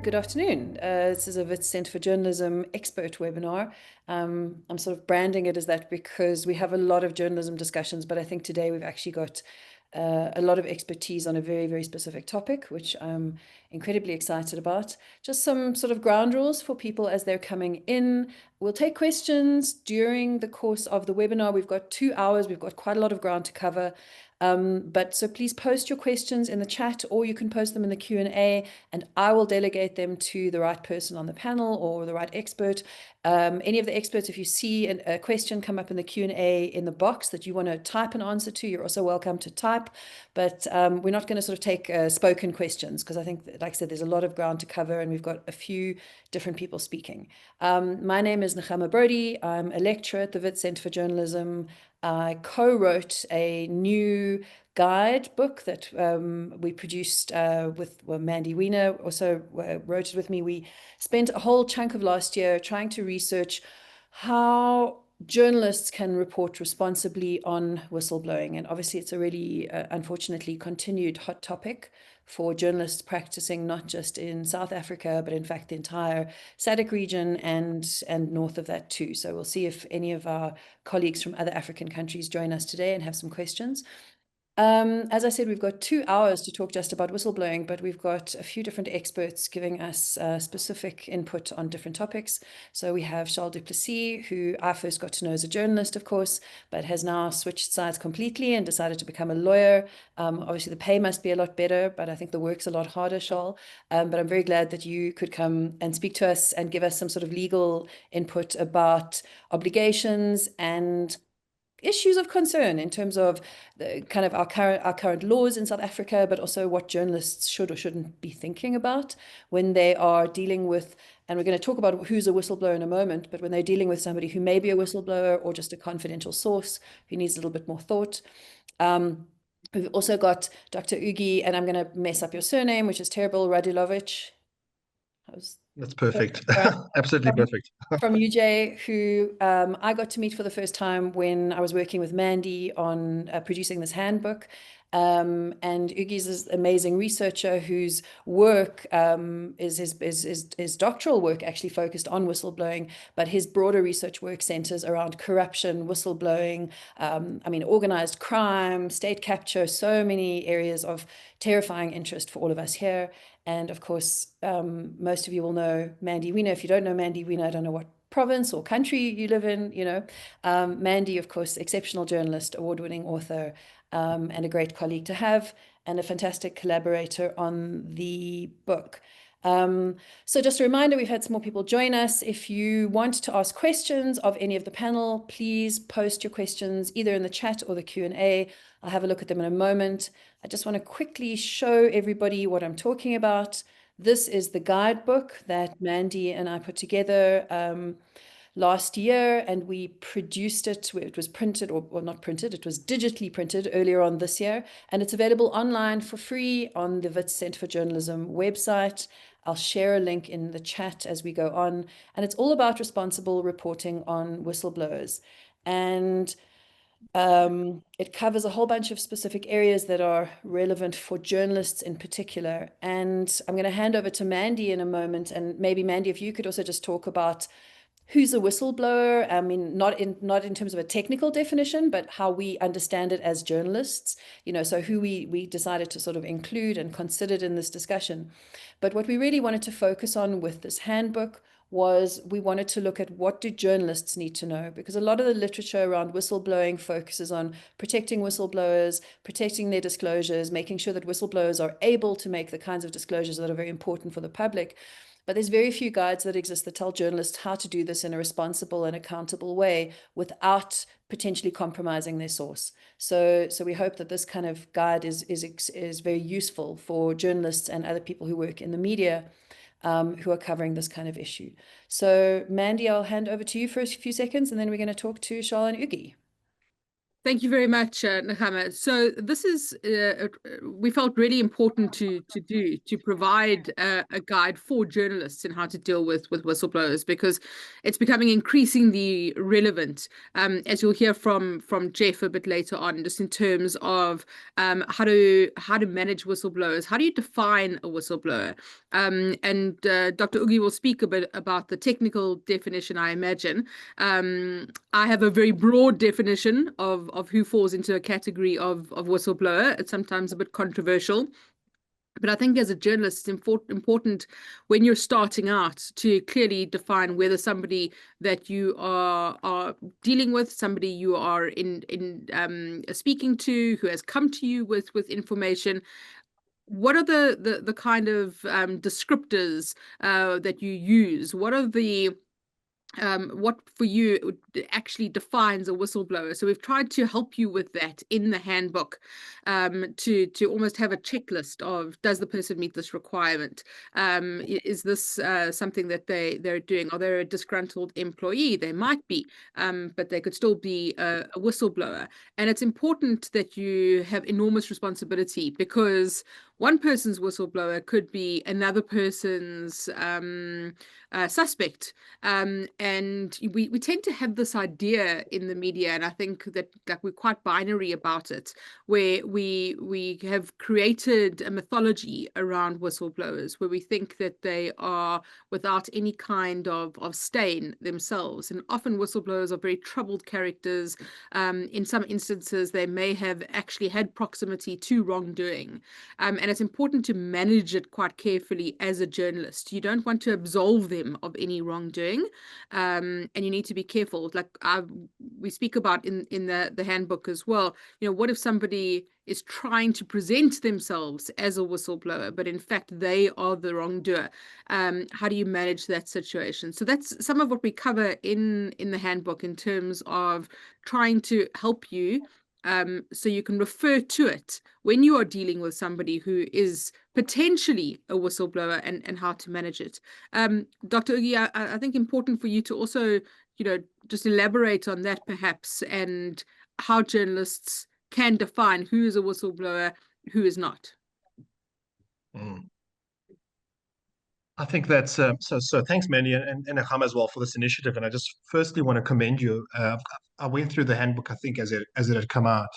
Good afternoon. This is a Wits Centre for Journalism expert webinar. I'm sort of branding it as that because we have a lot of journalism discussions, but I think today we've actually got a lot of expertise on a very, very specific topic, which I'm incredibly excited about. Just some sort of ground rules for people as they're coming in. We'll take questions during the course of the webinar. We've got 2 hours. We've got quite a lot of ground to cover. So please post your questions in the chat, or you can post them in the Q&A, and I will delegate them to the right person on the panel or the right expert. Any of the experts, if you see a question come up in the Q&A in the box that you want to type an answer to, you're also welcome to type. But we're not going to sort of take spoken questions because I think, like I said, there's a lot of ground to cover and we've got a few different people speaking. My name is Nechama Brodie. I'm a lecturer at the Wits Centre for Journalism. I co-wrote a new guide book that we produced with Mandy Wiener also wrote it with me. We spent a whole chunk of last year trying to research how journalists can report responsibly on whistleblowing. And obviously it's a really, unfortunately, continued hot topic for journalists practicing not just in South Africa, but in fact the entire SADC region and north of that too. So we'll see if any of our colleagues from other African countries join us today and have some questions. As I said, we've got 2 hours to talk just about whistleblowing, but we've got a few different experts giving us specific input on different topics. So we have Charl du Plessis, who I first got to know as a journalist, of course, but has now switched sides completely and decided to become a lawyer. Obviously, the pay must be a lot better, but I think the work's a lot harder, Charl. But I'm very glad that you could come and speak to us and give us some sort of legal input about obligations and issues of concern in terms of the kind of our current laws in South Africa, but also what journalists should or shouldn't be thinking about when they are dealing with, and we're going to talk about who's a whistleblower in a moment, but when they're dealing with somebody who may be a whistleblower or just a confidential source who needs a little bit more thought. We've also got Dr. Ugi, and I'm going to mess up your surname, which is terrible, Radulovic. That's perfect. Right. Absolutely perfect. From UJ, who I got to meet for the first time when I was working with Mandy on producing this handbook. And Ugi's this amazing researcher whose work is his doctoral work actually focused on whistleblowing, but his broader research work centers around corruption, whistleblowing, organized crime, state capture, so many areas of terrifying interest for all of us here. And of course, most of you will know Mandy Wiener. If you don't know Mandy Wiener, I don't know what province or country you live in, Mandy, of course, exceptional journalist, award-winning author, and a great colleague to have, and a fantastic collaborator on the book. So just a reminder, we've had some more people join us. If you want to ask questions of any of the panel, please post your questions either in the chat or the Q&A. I'll have a look at them in a moment. I just want to quickly show everybody what I'm talking about. This is the guidebook that Mandy and I put together last year, and we produced it. It was printed, or not printed, it was digitally printed earlier on this year, and it's available online for free on the Wits Centre for Journalism website. I'll share a link in the chat as we go on, and it's all about responsible reporting on whistleblowers. And it covers a whole bunch of specific areas that are relevant for journalists in particular. And I'm going to hand over to Mandy in a moment. And maybe, Mandy, if you could also just talk about who's a whistleblower. I mean, not in terms of a technical definition, but how we understand it as journalists, so who we decided to sort of include and considered in this discussion. But what we really wanted to focus on with this handbook was we wanted to look at what do journalists need to know, because a lot of the literature around whistleblowing focuses on protecting whistleblowers, protecting their disclosures, making sure that whistleblowers are able to make the kinds of disclosures that are very important for the public. But there's very few guides that exist that tell journalists how to do this in a responsible and accountable way without potentially compromising their source. So we hope that this kind of guide is very useful for journalists and other people who work in the media who are covering this kind of issue. So Mandy, I'll hand over to you for a few seconds, and then we're going to talk to Charl and Ugi. Thank you very much, Nechama. So this is, we felt really important to provide a guide for journalists in how to deal with whistleblowers, because it's becoming increasingly relevant, as you'll hear from Jeff a bit later on, just in terms of how to manage whistleblowers. How do you define a whistleblower? And Dr. Ugi will speak a bit about the technical definition, I imagine. I have a very broad definition of who falls into a category of whistleblower. It's sometimes a bit controversial. But I think as a journalist, it's important when you're starting out to clearly define whether somebody that you are dealing with, somebody you are speaking to, who has come to you with information, what are the kind of descriptors that you use? What are the what for you actually defines a whistleblower? So we've tried to help you with that in the handbook, to almost have a checklist of, does the person meet this requirement? Is this something that they're doing? Are they a disgruntled employee? They might be, but they could still be a whistleblower. And it's important that you have enormous responsibility, because one person's whistleblower could be another person's suspect. And we tend to have this idea in the media, and I think that we're quite binary about it, where we have created a mythology around whistleblowers, where we think that they are without any kind of stain themselves. And often whistleblowers are very troubled characters. In some instances, they may have actually had proximity to wrongdoing. And it's important to manage it quite carefully as a journalist. You don't want to absolve them of any wrongdoing. And you need to be careful. Like we speak about in the handbook as well, what if somebody is trying to present themselves as a whistleblower, but in fact they are the wrongdoer? How do you manage that situation? So that's some of what we cover in the handbook, in terms of trying to help you, so you can refer to it when you are dealing with somebody who is potentially a whistleblower, and how to manage it. Dr. Ugi, I think important for you to also, just elaborate on that perhaps, and how journalists can define who is a whistleblower, who is not. I think that's so thanks, Mandy and Nechama as well, for this initiative. And I just firstly want to commend you. I went through the handbook, I think, as it had come out,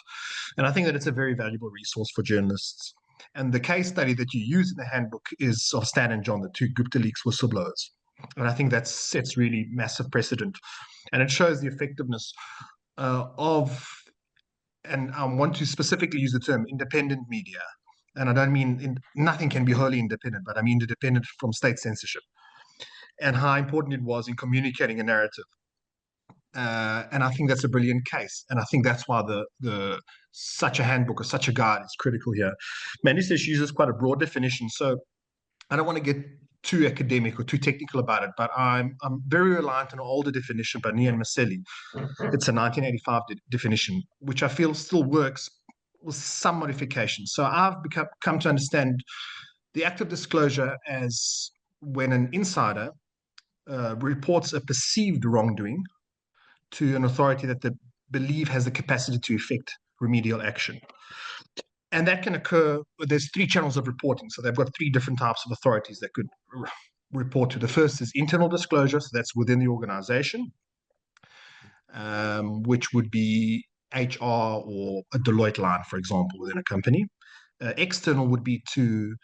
and I think that it's a very valuable resource for journalists. And the case study that you use in the handbook is of Stan and John, the two Gupta Leaks whistleblowers. And I think that sets really massive precedent, and it shows the effectiveness of, and I want to specifically use the term independent media. And I don't mean nothing can be wholly independent, but I mean independent from state censorship, and how important it was in communicating a narrative. And I think that's a brilliant case, and I think that's why the such a handbook or such a guide is critical here. Mandy says she uses quite a broad definition, so I don't want to get too academic or too technical about it, but I'm very reliant on an older definition by Nian Maselli. It's a 1985 definition, which I feel still works with some modifications. So I've come to understand the act of disclosure as when an insider reports a perceived wrongdoing to an authority that they believe has the capacity to effect remedial action. And that can occur, there's three channels of reporting. So they've got three different types of authorities that could report to. The first is internal disclosure, so that's within the organization, which would be HR or a Deloitte line, for example, within a company. External would be to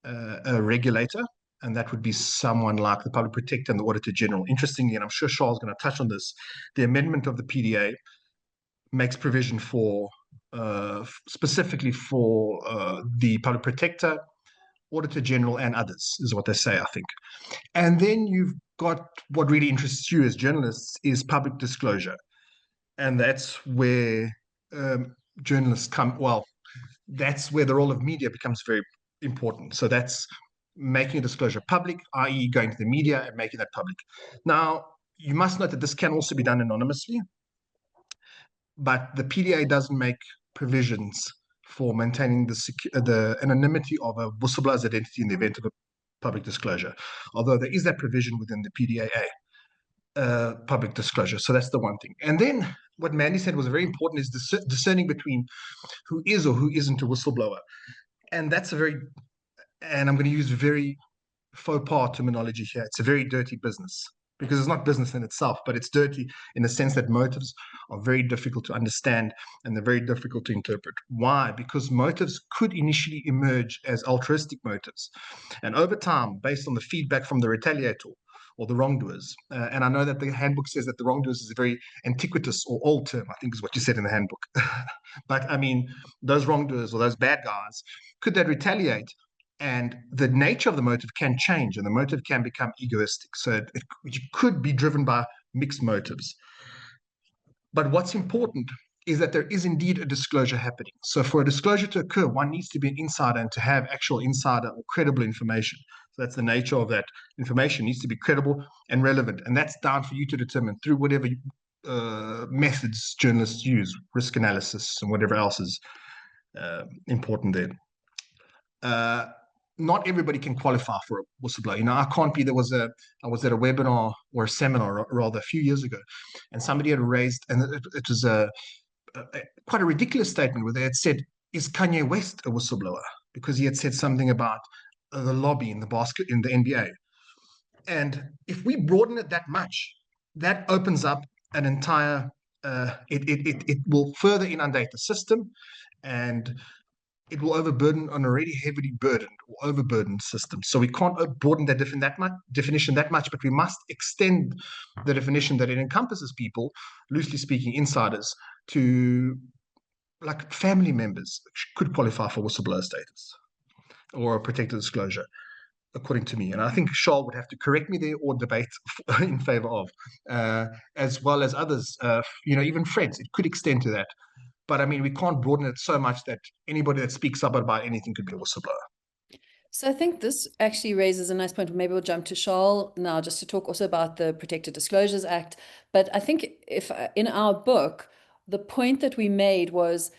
a regulator, and that would be someone like the Public Protector and the Auditor General. Interestingly, and I'm sure Charles is going to touch on this, the amendment of the PDA makes provision for specifically for the Public Protector, Auditor General, and others, is what they say, I think. And then you've got what really interests you as journalists is public disclosure. And that's where journalists come, well, that's where the role of media becomes very important. So that's making a disclosure public, i.e. going to the media and making that public. Now, you must note that this can also be done anonymously, but the PDA doesn't make provisions for maintaining the anonymity of a whistleblower's identity in the event of a public disclosure, although there is that provision within the PDAA. public disclosure. So that's the one thing. And then what Mandy said was very important is discerning between who is or who isn't a whistleblower. And that's and I'm going to use very faux pas terminology here. It's a very dirty business, because it's not business in itself, but it's dirty in the sense that motives are very difficult to understand and they're very difficult to interpret. Why? Because motives could initially emerge as altruistic motives. And over time, based on the feedback from the retaliator or the wrongdoers, and I know that the handbook says that the wrongdoers is a very antiquitous or old term, I think is what you said in the handbook. But I mean, those wrongdoers or those bad guys, could they retaliate? And the nature of the motive can change, and the motive can become egoistic. So it could be driven by mixed motives. But what's important is that there is indeed a disclosure happening. So for a disclosure to occur, one needs to be an insider and to have actual insider or credible information. So that's the nature of that information. It needs to be credible and relevant. And that's down for you to determine through whatever methods journalists use, risk analysis and whatever else is important there. Not everybody can qualify for a whistleblower. I can't be. I was at a webinar or a seminar rather a few years ago, and somebody had raised, and it was quite a ridiculous statement where they had said, "Is Kanye West a whistleblower?" Because he had said something about the lobby in the NBA. And if we broaden it that much, that opens up an entire. It will further inundate the system, and it will overburden an already heavily burdened or overburdened system. So we can't broaden that definition that much, but we must extend the definition that it encompasses people, loosely speaking, insiders, to like family members could qualify for whistleblower status or a protected disclosure, according to me. And I think Charl would have to correct me there or debate in favor of, as well as others, even friends. It could extend to that. But I mean, we can't broaden it so much that anybody that speaks up about anything could be a whistleblower. So I think this actually raises a nice point. Maybe we'll jump to Charl now just to talk also about the Protected Disclosures Act. But I think if in our book, the point that we made was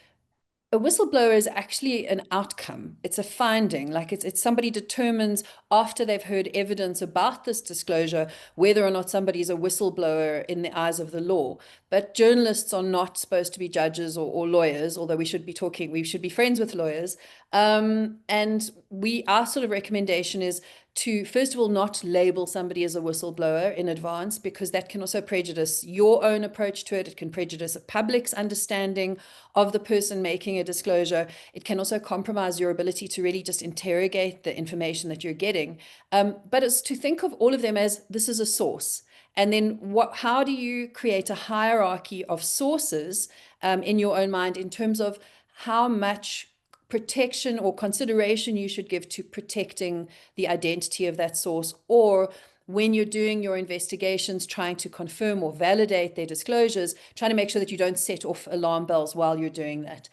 a whistleblower is actually an outcome. It's a finding. Like it's somebody determines after they've heard evidence about this disclosure whether or not somebody's a whistleblower in the eyes of the law. But journalists are not supposed to be judges or lawyers, although we should be friends with lawyers. And our sort of recommendation is to, first of all, not label somebody as a whistleblower in advance, because that can also prejudice your own approach to it. It can prejudice a public's understanding of the person making a disclosure. It can also compromise your ability to really just interrogate the information that you're getting. But it's to think of all of them as this is a source. And then how do you create a hierarchy of sources in your own mind in terms of how much protection or consideration you should give to protecting the identity of that source, or when you're doing your investigations, trying to confirm or validate their disclosures, trying to make sure that you don't set off alarm bells while you're doing that.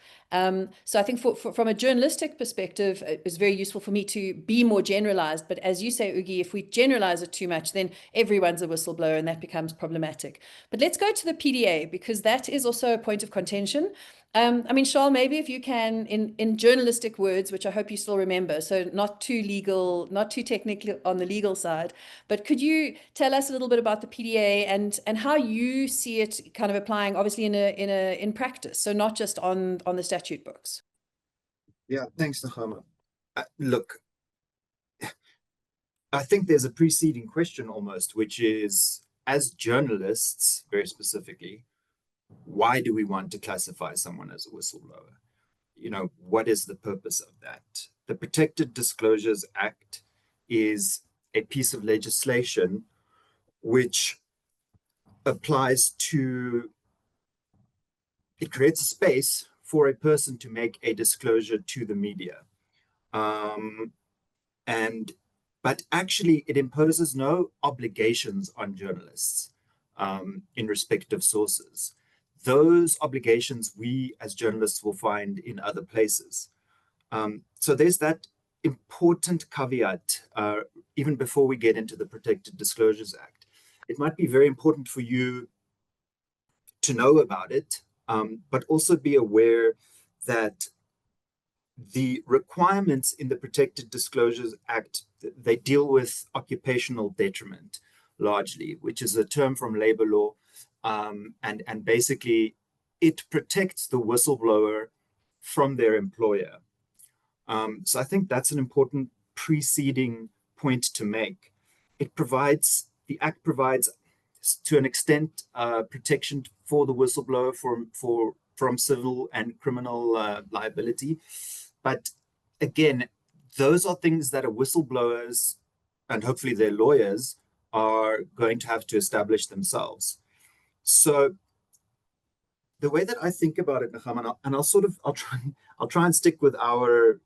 So I think from a journalistic perspective, it was very useful for me to be more generalized. But as you say, Ugi, if we generalize it too much, then everyone's a whistleblower and that becomes problematic. But let's go to the PDA, because that is also a point of contention. I mean, Charl, maybe if you can, in journalistic words, which I hope you still remember, so not too legal, not too technical on the legal side, but could you tell us a little bit about the PDA and how you see it kind of applying, obviously in practice, so not just on the statute books? Yeah, thanks, Nechama. Look, I think there's a preceding question almost, which is, as journalists, very specifically, why do we want to classify someone as a whistleblower? What is the purpose of that? The Protected Disclosures Act is a piece of legislation which applies to, it creates a space for a person to make a disclosure to the media. But actually it imposes no obligations on journalists in respect of sources. Those obligations we as journalists will find in other places. So there's that important caveat, even before we get into the Protected Disclosures Act. It might be very important for you to know about it, but also be aware that the requirements in the Protected Disclosures Act, they deal with occupational detriment. largely, which is a term from labor law. And basically, it protects the whistleblower from their employer. So I think that's an important preceding point to make. The Act provides, to an extent, protection for the whistleblower from civil and criminal liability. But again, those are things that whistleblowers, and hopefully their lawyers, are going to have to establish themselves. So the way that I think about it, Nechama, and I'll try and stick with our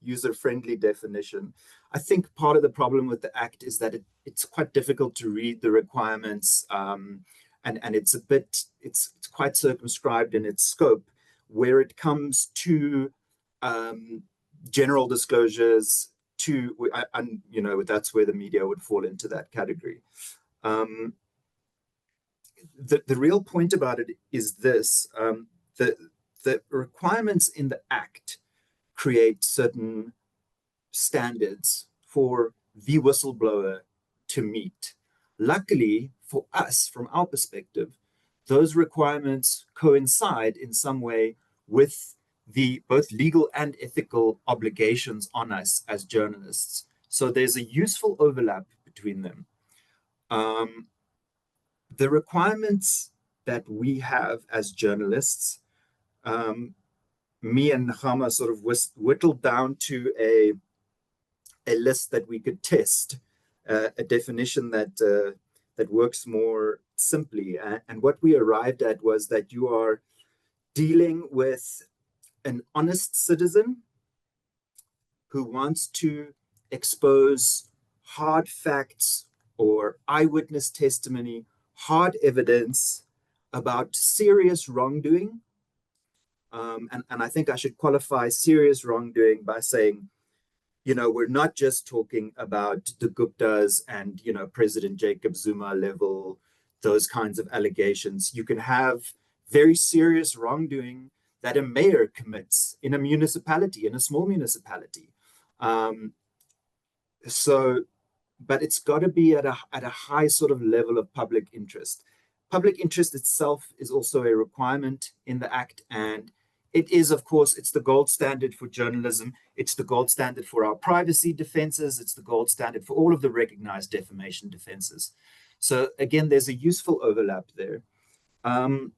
user-friendly definition. I think part of the problem with the Act is that it's quite difficult to read the requirements, and it's quite circumscribed in its scope, where it comes to general disclosures and that's where the media would fall into that category. The real point about it is this: the requirements in the Act create certain standards for the whistleblower to meet. Luckily for us, from our perspective, those requirements coincide in some way with the both legal and ethical obligations on us as journalists. So there's a useful overlap between them. The requirements that we have as journalists, me and Nechama sort of whittled down to a list that we could test, a definition that works more simply. And what we arrived at was that you are dealing with an honest citizen who wants to expose hard facts or eyewitness testimony, hard evidence about serious wrongdoing. And I think I should qualify serious wrongdoing by saying, we're not just talking about the Guptas and, President Jacob Zuma level, those kinds of allegations. You can have very serious wrongdoing that a mayor commits in a municipality, in a small municipality. But it's got to be at a high sort of level of public interest. Public interest itself is also a requirement in the Act, and it is, of course, it's the gold standard for journalism. It's the gold standard for our privacy defenses. It's the gold standard for all of the recognized defamation defenses. So again, there's a useful overlap there. And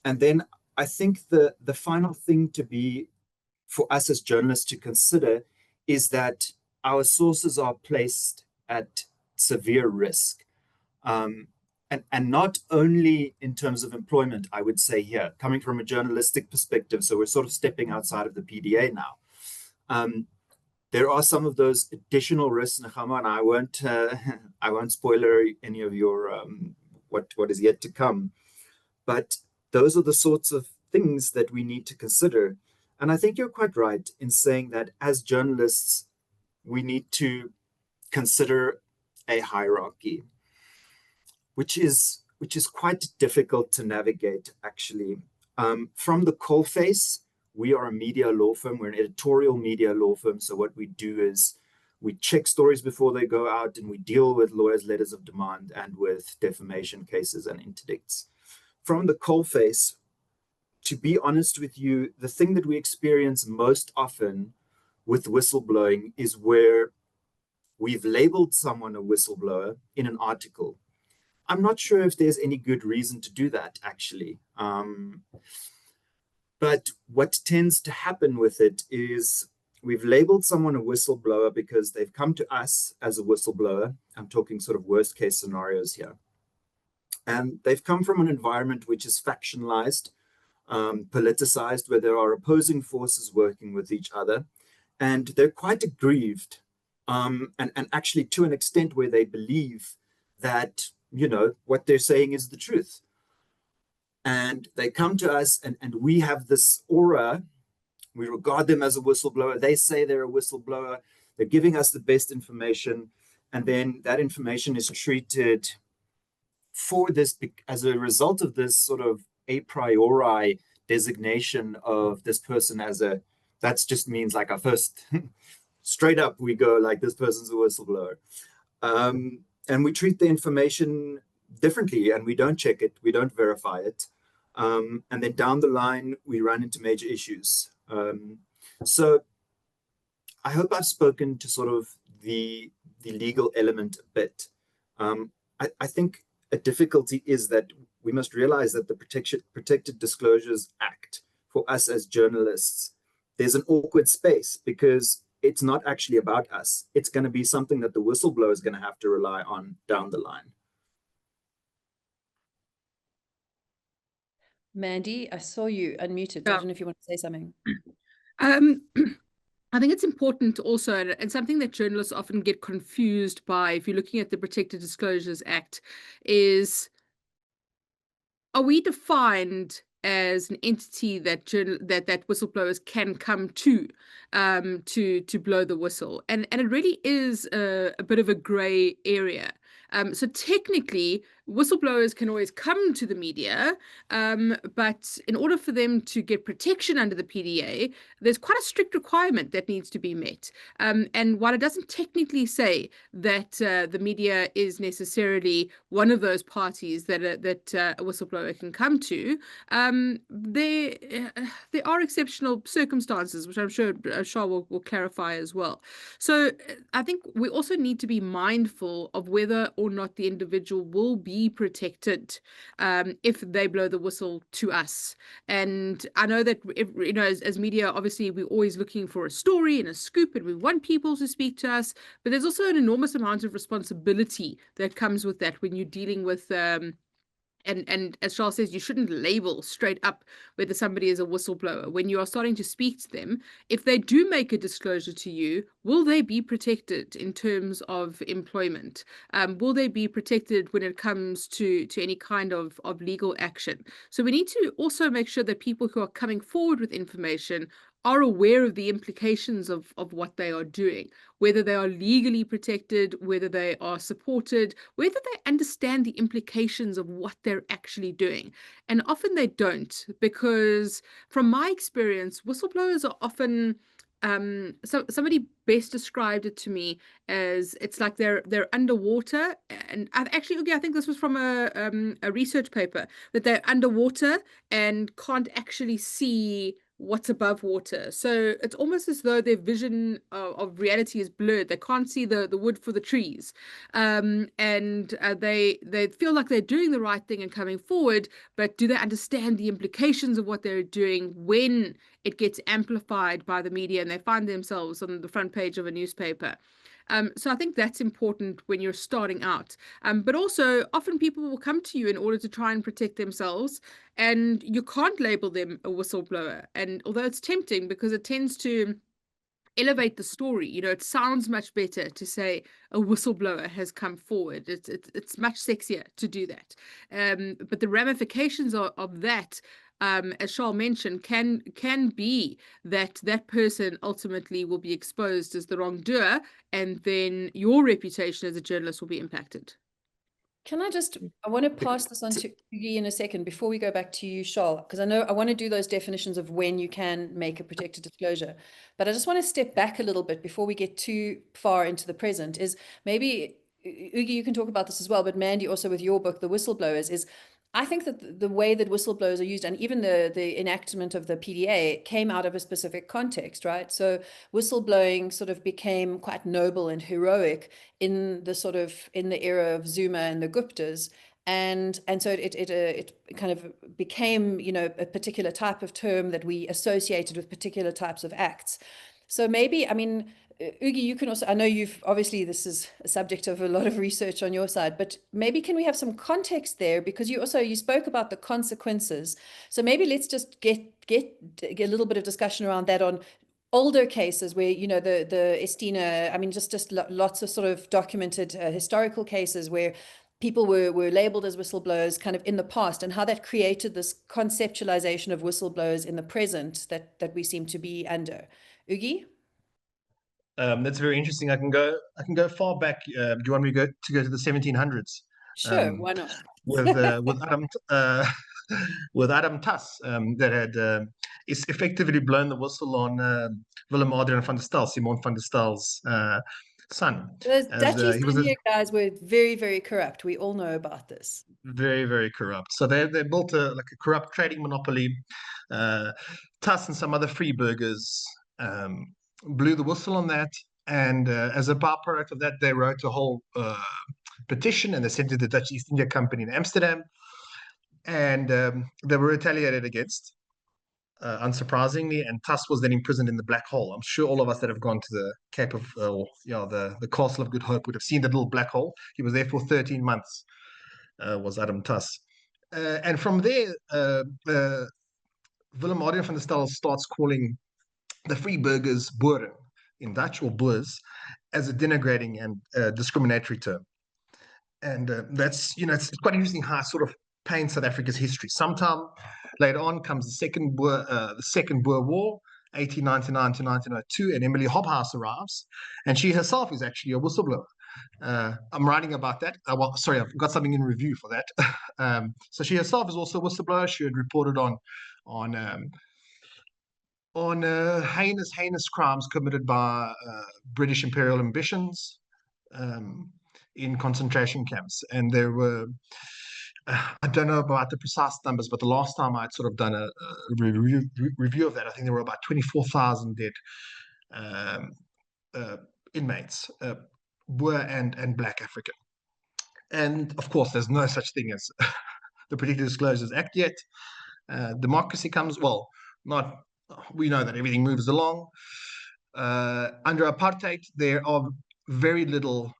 then I think the final thing to be for us as journalists to consider is that our sources are placed at severe risk. And not only in terms of employment, I would say here, coming from a journalistic perspective, so we're sort of stepping outside of the PDA now. There are some of those additional risks, Nechama, and I won't spoiler any of your what is yet to come. But those are the sorts of things that we need to consider. And I think you're quite right in saying that as journalists, we need to consider a hierarchy, which is quite difficult to navigate, actually. From the coalface, we are a media law firm. We're an editorial media law firm. So what we do is we check stories before they go out, and we deal with lawyers' letters of demand and with defamation cases and interdicts. From the coalface, to be honest with you, the thing that we experience most often with whistleblowing is where we've labeled someone a whistleblower in an article. I'm not sure if there's any good reason to do that, actually. But what tends to happen with it is we've labeled someone a whistleblower because they've come to us as a whistleblower. I'm talking sort of worst case scenarios here. And they've come from an environment which is factionalized, politicized, where there are opposing forces working with each other. And they're quite aggrieved, and actually to an extent where they believe that, what they're saying is the truth. And they come to us, and we have this aura. We regard them as a whistleblower. They say they're a whistleblower. They're giving us the best information. And then that information is treated for this, as a result of this sort of a priori designation of this person as that just means like our first, straight up, we go like, this person's a whistleblower. and we treat the information differently, and we don't check it, we don't verify it. And then down the line, we run into major issues. So I hope I've spoken to sort of the legal element a bit. I think a difficulty is that we must realize that the Protected Disclosures Act, for us as journalists, there's an awkward space because it's not actually about us. It's going to be something that the whistleblower is going to have to rely on down the line. Mandy, I saw you unmuted. I don't know if you want to say something. I think it's important also, and something that journalists often get confused by, if you're looking at the Protected Disclosures Act, is, are we defined as an entity that whistleblowers can come to blow the whistle? And it really is a bit of a grey area. So technically, whistleblowers can always come to the media, but in order for them to get protection under the PDA, there's quite a strict requirement that needs to be met. And while it doesn't technically say that the media is necessarily one of those parties that a whistleblower can come to, there are exceptional circumstances, which I'm sure Charl will clarify as well. So I think we also need to be mindful of whether or not the individual will be protected if they blow the whistle to us. And I know that, as media, obviously we're always looking for a story and a scoop, and we want people to speak to us, but there's also an enormous amount of responsibility that comes with that when you're dealing with and as Charl says, you shouldn't label straight up whether somebody is a whistleblower. When you are starting to speak to them, if they do make a disclosure to you, will they be protected in terms of employment? Will they be protected when it comes to any kind of legal action? So we need to also make sure that people who are coming forward with information are aware of the implications of what they are doing, whether they are legally protected, whether they are supported, whether they understand the implications of what they're actually doing. And often they don't, because from my experience, whistleblowers are often, somebody best described it to me as, it's like they're underwater. And I think this was from a research paper, that they're underwater and can't actually see what's above water. So it's almost as though their vision of reality is blurred. They can't see the wood for the trees. And they feel like they're doing the right thing and coming forward, but do they understand the implications of what they're doing when it gets amplified by the media and they find themselves on the front page of a newspaper? So I think that's important when you're starting out. But also, often people will come to you in order to try and protect themselves, and you can't label them a whistleblower. And although it's tempting, because it tends to elevate the story, it sounds much better to say a whistleblower has come forward. It's much sexier to do that. But the ramifications of that, as Charl mentioned, can be that person ultimately will be exposed as the wrongdoer, and then your reputation as a journalist will be impacted. I want to pass this on to Ugly in a second before we go back to you, Charl, because I want to do those definitions of when you can make a protected disclosure. But I just want to step back a little bit before we get too far into the present. Is maybe, Ugly, you can talk about this as well, but Mandy, also with your book, The Whistleblowers, is I think that the way that whistleblowers are used, and even the enactment of the PDA, came out of a specific context, right? So whistleblowing sort of became quite noble and heroic in the era of Zuma and the Guptas. And so it kind of became, a particular type of term that we associated with particular types of acts. So maybe, Ugi, you can also, I know obviously this is a subject of a lot of research on your side, but maybe can we have some context there? Because you spoke about the consequences. So maybe let's just get a little bit of discussion around that on older cases where, the Estina, just lots of sort of documented historical cases where people were labeled as whistleblowers kind of in the past, and how that created this conceptualization of whistleblowers in the present that we seem to be under. Ugi? That's very interesting. I can go far back. Do you want me to go to the 1700s? Sure, why not? With Adam Tuss, that had is effectively blown the whistle on Willem Adriaan van der Stel, Simon van der Stel's son. Those Dutch East He was India guys were very, very corrupt. We all know about this. very, very corrupt. So they built a corrupt trading monopoly. Tuss and some other free burgers blew the whistle on that. And as a byproduct of that, they wrote a whole petition, and they sent it to the Dutch East India Company in Amsterdam. And they were retaliated against, unsurprisingly. And Tuss was then imprisoned in the Black Hole. I'm sure all of us that have gone to the Cape of, the Castle of Good Hope would have seen the little black hole. He was there for 13 months. Was Adam Tuss. And from there, Willem Adriaan van der Stel starts calling the free burgers boeren in Dutch, or boers, as a denigrating and discriminatory term. And that's, it's quite interesting how it sort of paints South Africa's history. Sometime later on comes the Second Boer War, 1899 to 1902, and Emily Hobhouse arrives, and she herself is actually a whistleblower. I'm writing about that. Sorry, I've got something in review for that. So she herself is also a whistleblower. She had reported on heinous crimes committed by British imperial ambitions in concentration camps. And there were, I don't know about the precise numbers, but the last time I'd sort of done a review of that, I think there were about 24,000 dead inmates, Boer and Black African. And of course, there's no such thing as the Particular Disclosures Act yet. Democracy comes, we know that everything moves along. Under apartheid, there are very little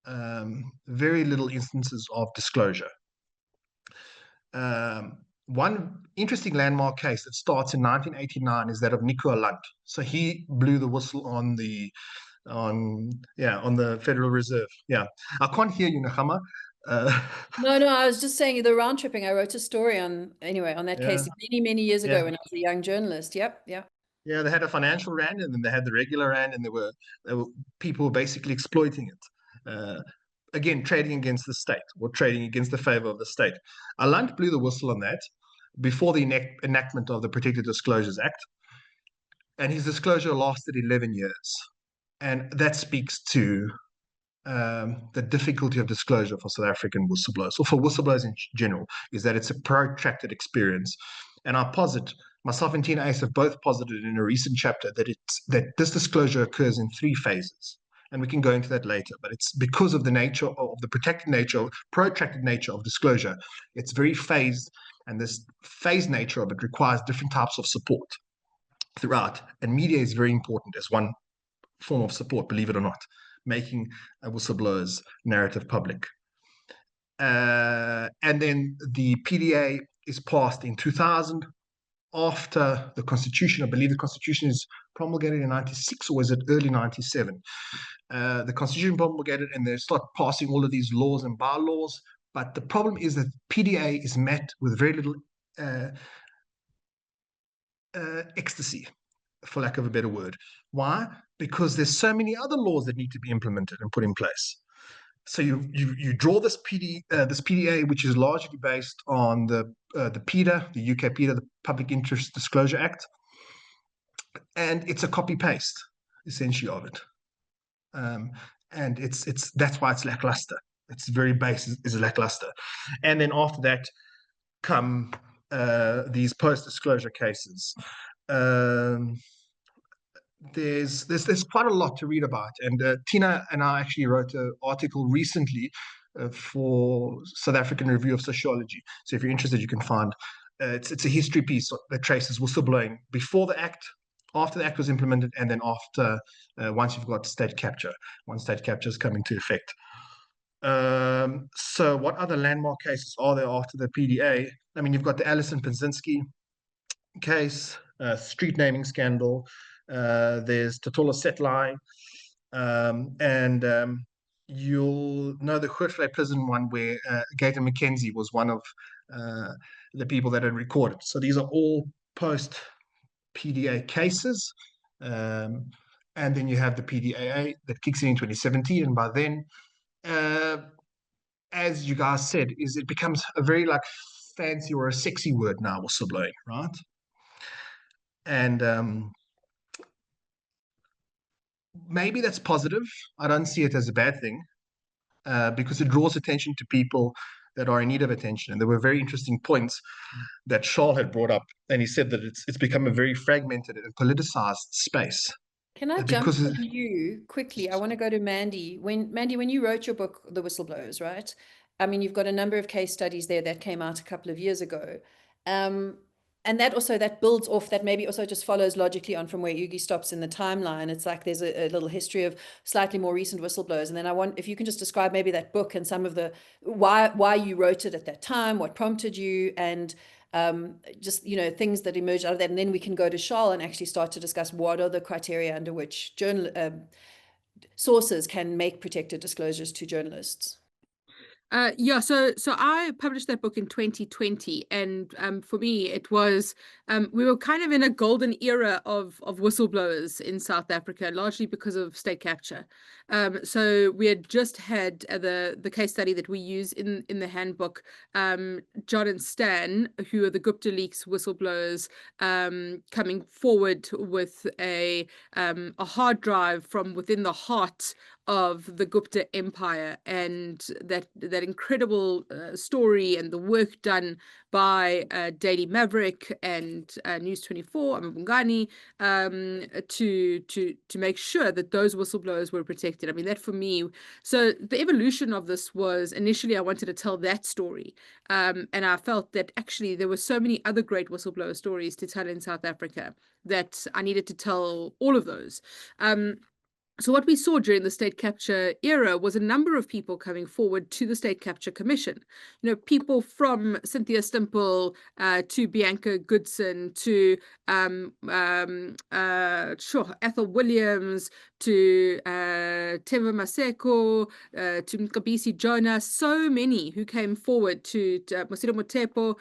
instances of disclosure. One interesting landmark case that starts in 1989 is that of Nico Aland. So he blew the whistle on the Federal Reserve. Yeah, I can't hear you, Nechama. No, I was just saying the round tripping. I wrote a story on that case many years ago when I was a young journalist. Yep. Yeah, they had a financial rand, and then they had the regular rand, and there were people basically exploiting it. Again, trading against the state, or trading against the favor of the state. Aland blew the whistle on that before the enactment of the Protected Disclosures Act, and his disclosure lasted 11 years. And that speaks to the difficulty of disclosure for South African whistleblowers, or for whistleblowers in general, is that it's a protracted experience. And I posit, myself and Tina Ace have both posited in a recent chapter that this disclosure occurs in 3 phases. And we can go into that later, but it's because of the nature of the protracted nature of disclosure. It's very phased, and this phased nature of it requires different types of support throughout. And media is very important as one form of support, believe it or not, making a whistleblower's narrative public. And then the PDA is passed in 2000 after the Constitution. I believe the Constitution is promulgated in 96, or was it early 97? The Constitution promulgated, and they start passing all of these laws and bylaws. But the problem is that PDA is met with very little ecstasy, for lack of a better word. Why? Because there's so many other laws that need to be implemented and put in place. So you draw this PDA, which is largely based on the PIDA, the UK PIDA, the Public Interest Disclosure Act, and it's a copy paste essentially of it. And that's why it's lackluster. It's very base is lackluster. And then after that come these post-disclosure cases. There's quite a lot to read about, and Tina and I actually wrote an article recently for South African Review of Sociology. So if you're interested, you can find it's a history piece that traces whistleblowing before the act, after the act was implemented, and then after once you've got state capture, once state capture is coming to effect. So what other landmark cases are there after the PDA? I mean, you've got the Alison Pędzynski case, street naming scandal. There's Totola Setlai, and you'll know the Grootfontein prison one, where Gaten McKenzie was one of the people that had recorded. So these are all post PDA cases, and then you have the PDAA that kicks in 2017, and by then, as you guys said, it becomes a very fancy or a sexy word now, whistleblowing, right? And maybe that's positive. I don't see it as a bad thing, because it draws attention to people that are in need of attention. And there were very interesting points that Charl had brought up, and he said that it's become a very fragmented and politicized space. Can I jump Because from you quickly? I want to go to Mandy. Mandy, when you wrote your book, The Whistleblowers, right? I mean, you've got a number of case studies there that came out a couple of years ago. And that builds off, that maybe also just follows logically on from where Ugi stops in the timeline. It's like there's a little history of slightly more recent whistleblowers. And then I want, if you can just describe maybe that book and some of the, why you wrote it at that time, what prompted you, and just, things that emerge out of that. And then we can go to Charl and actually start to discuss what are the criteria under which sources can make protected disclosures to journalists. Yeah, so I published that book in 2020, and for me, it was we were kind of in a golden era of whistleblowers in South Africa, largely because of state capture. So we had just had the case study that we use in the handbook, John and Stan, who are the Gupta leaks whistleblowers, coming forward with a hard drive from within the heart of the Gupta Empire, and that incredible story and the work done by Daily Maverick and News 24, Amabungani, to make sure that those whistleblowers were protected. I mean, that for me, so the evolution of this was, initially I wanted to tell that story, and I felt that actually there were so many other great whistleblower stories to tell in South Africa that I needed to tell all of those. So what we saw during the state capture era was a number of people coming forward to the State Capture Commission. People from Cynthia Stimple to Bianca Goodson to Ethel Williams to Temba Maseko to Mkabisi Jonas, so many who came forward to Mosido Motepo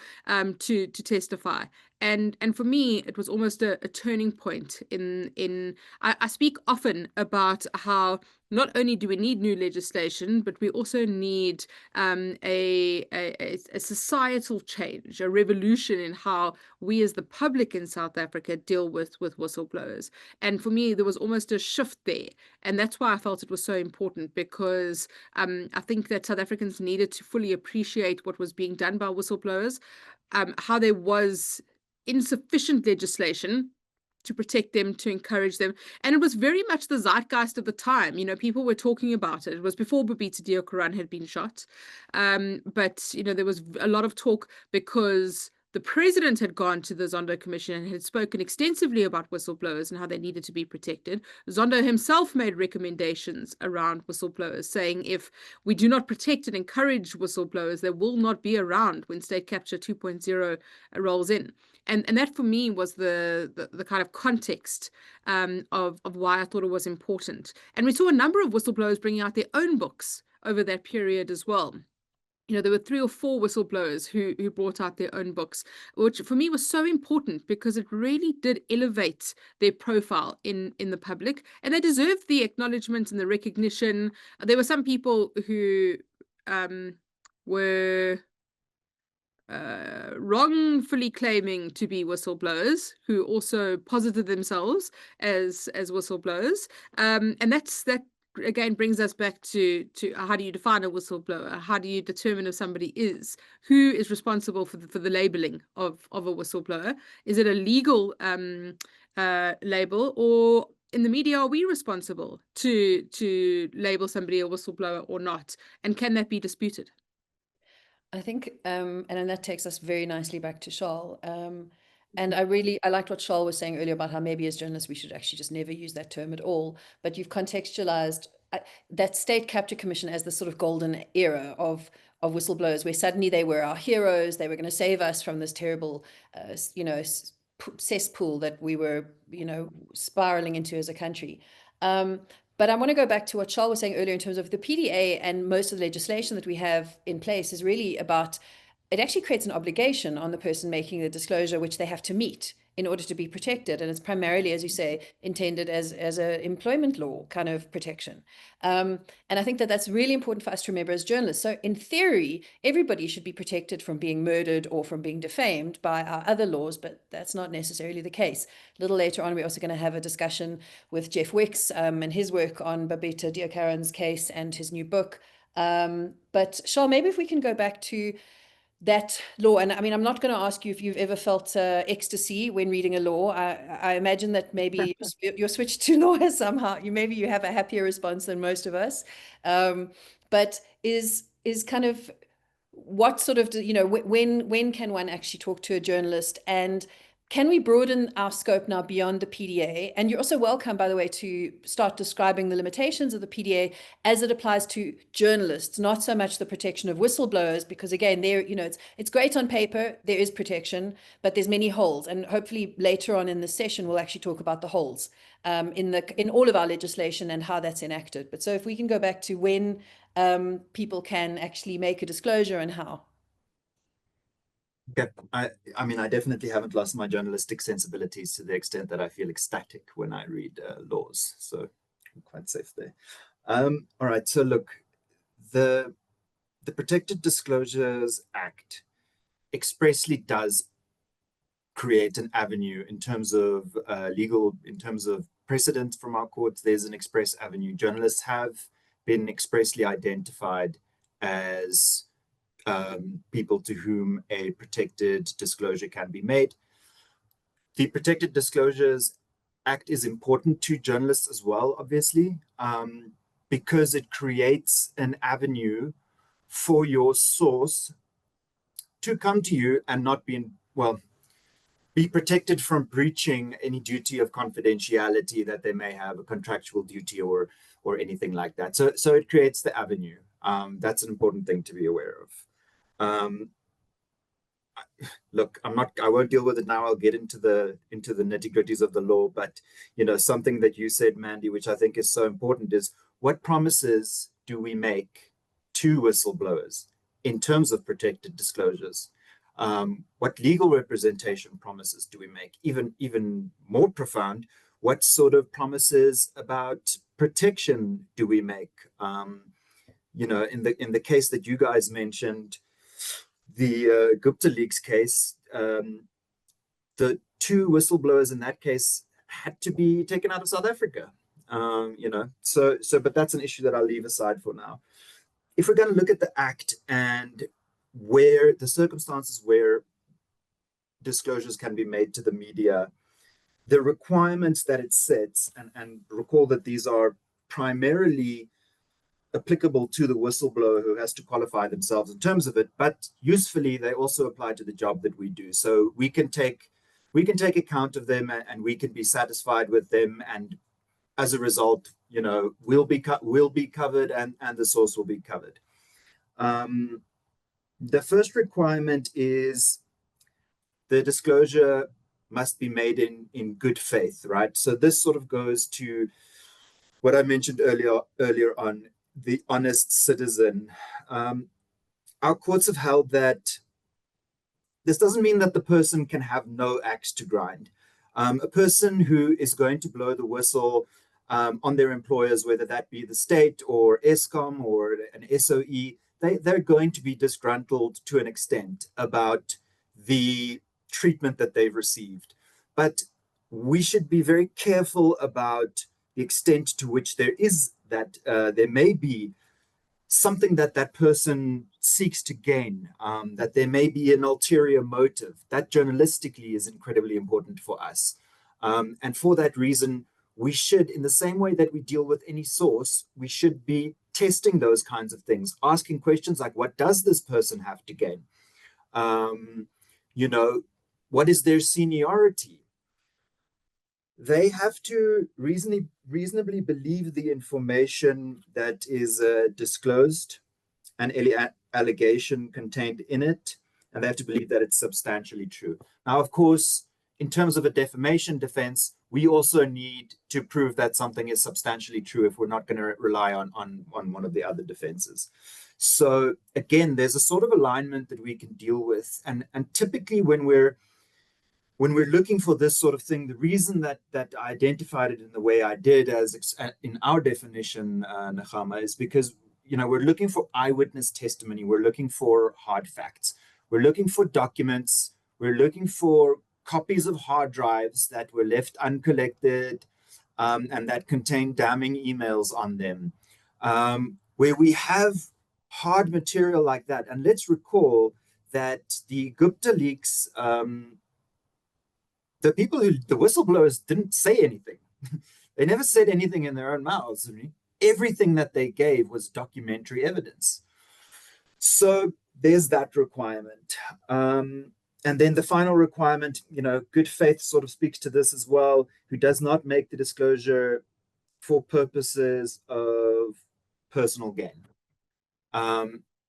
to testify. And for me, it was almost a turning point I speak often about how not only do we need new legislation, but we also need a societal change, a revolution in how we as the public in South Africa deal with whistleblowers. And for me, there was almost a shift there. And that's why I felt it was so important, because I think that South Africans needed to fully appreciate what was being done by whistleblowers, how there was insufficient legislation to protect them, to encourage them. And it was very much the zeitgeist of the time. People were talking about it. It was before Babita Deokaran had been shot. But, there was a lot of talk because the president had gone to the Zondo Commission and had spoken extensively about whistleblowers and how they needed to be protected. Zondo himself made recommendations around whistleblowers, saying if we do not protect and encourage whistleblowers, they will not be around when State Capture 2.0 rolls in. And that for me was the kind of context of why I thought it was important. And we saw a number of whistleblowers bringing out their own books over that period as well. There were 3 or 4 whistleblowers who brought out their own books, which for me was so important because it really did elevate their profile in the public, and they deserved the acknowledgement and the recognition. There were some people who were wrongfully claiming to be whistleblowers, who also posited themselves as whistleblowers, and that again brings us back to how do you define a whistleblower? How do you determine if somebody is? Who is responsible for the labeling of a whistleblower? Is it a legal label, or in the media are we responsible to label somebody a whistleblower or not? And can that be disputed? I think, and then that takes us very nicely back to Charl. And I liked what Charl was saying earlier about how maybe as journalists we should actually just never use that term at all. But you've contextualized that State Capture Commission as the sort of golden era of whistleblowers, where suddenly they were our heroes. They were going to save us from this terrible, cesspool that we were, spiraling into as a country. But I want to go back to what Charl was saying earlier in terms of the PDA, and most of the legislation that we have in place is really about, it actually creates an obligation on the person making the disclosure, which they have to meet in order to be protected. And it's primarily, as you say, intended as a employment law kind of protection. And I think that that's really important for us to remember as journalists. So in theory, everybody should be protected from being murdered or from being defamed by our other laws, but that's not necessarily the case. A little later on, we're also going to have a discussion with Jeff Wicks and his work on Babita Deokaran's case and his new book. But Charl, maybe if we can go back to that law, and I mean, I'm not going to ask you if you've ever felt ecstasy when reading a law. I imagine that maybe you're switched to law somehow. Maybe you have a happier response than most of us. But is kind of what sort of, you know, when can one actually talk to a journalist, and can we broaden our scope now beyond the PDA? And you're also welcome, by the way, to start describing the limitations of the PDA as it applies to journalists, not so much the protection of whistleblowers, because again, there, you know, it's great on paper, there is protection, but there's many holes. And hopefully later on in the session, we'll actually talk about the holes in all of our legislation and how that's enacted. But so if we can go back to when people can actually make a disclosure and how. Okay. I mean, I definitely haven't lost my journalistic sensibilities to the extent that I feel ecstatic when I read laws. So I'm quite safe there. All right. So look, the Protected Disclosures Act expressly does create an avenue in terms of in terms of precedent from our courts. There's an express avenue. Journalists have been expressly identified as people to whom a protected disclosure can be made. The Protected Disclosures Act is important to journalists as well, obviously, because it creates an avenue for your source to come to you and not be, be protected from breaching any duty of confidentiality that they may have, a contractual duty or anything like that. So it creates the avenue. That's an important thing to be aware of. Look, I won't deal with it now. I'll get into the nitty-gritties of the law, but you know, something that you said, Mandy, which I think is so important, is what promises do we make to whistleblowers in terms of protected disclosures? What legal representation promises do we make? Even more profound, what sort of promises about protection do we make? You know, in the case that you guys mentioned, the Gupta Leaks case, the two whistleblowers in that case had to be taken out of South Africa. You know, but that's an issue that I'll leave aside for now. If we're going to look at the Act and where the circumstances where disclosures can be made to the media, the requirements that it sets, and recall that these are primarily applicable to the whistleblower who has to qualify themselves in terms of it, but usefully they also apply to the job that we do. So we can take account of them and we can be satisfied with them, and as a result, you know, we'll be covered and the source will be covered. The first requirement is the disclosure must be made in good faith, right? So this sort of goes to what I mentioned earlier on, the honest citizen. Our courts have held that this doesn't mean that the person can have no axe to grind. A person who is going to blow the whistle on their employers, whether that be the state or Eskom or an SOE, they're going to be disgruntled to an extent about the treatment that they've received. But we should be very careful about the extent to which there may be something that person seeks to gain, that there may be an ulterior motive. That journalistically is incredibly important for us. And for that reason, we should, in the same way that we deal with any source, we should be testing those kinds of things, asking questions like, what does this person have to gain? You know, what is their seniority? They have to reasonably believe the information that is disclosed and any allegation contained in it, and they have to believe that it's substantially true. Now, of course, in terms of a defamation defense, we also need to prove that something is substantially true if we're not going to rely on one of the other defenses. So again, there's a sort of alignment that we can deal with, and typically when we're when we're looking for this sort of thing, the reason that I identified it in the way I did, as in our definition, Nechama, is because, you know, we're looking for eyewitness testimony. We're looking for hard facts. We're looking for documents. We're looking for copies of hard drives that were left uncollected, and that contain damning emails on them. Where we have hard material like that. And let's recall that the Gupta leaks, the whistleblowers didn't say anything. They never said anything in their own mouths. I mean, everything that they gave was documentary evidence. So there's that requirement. And then the final requirement, you know, good faith sort of speaks to this as well, who does not make the disclosure for purposes of personal gain.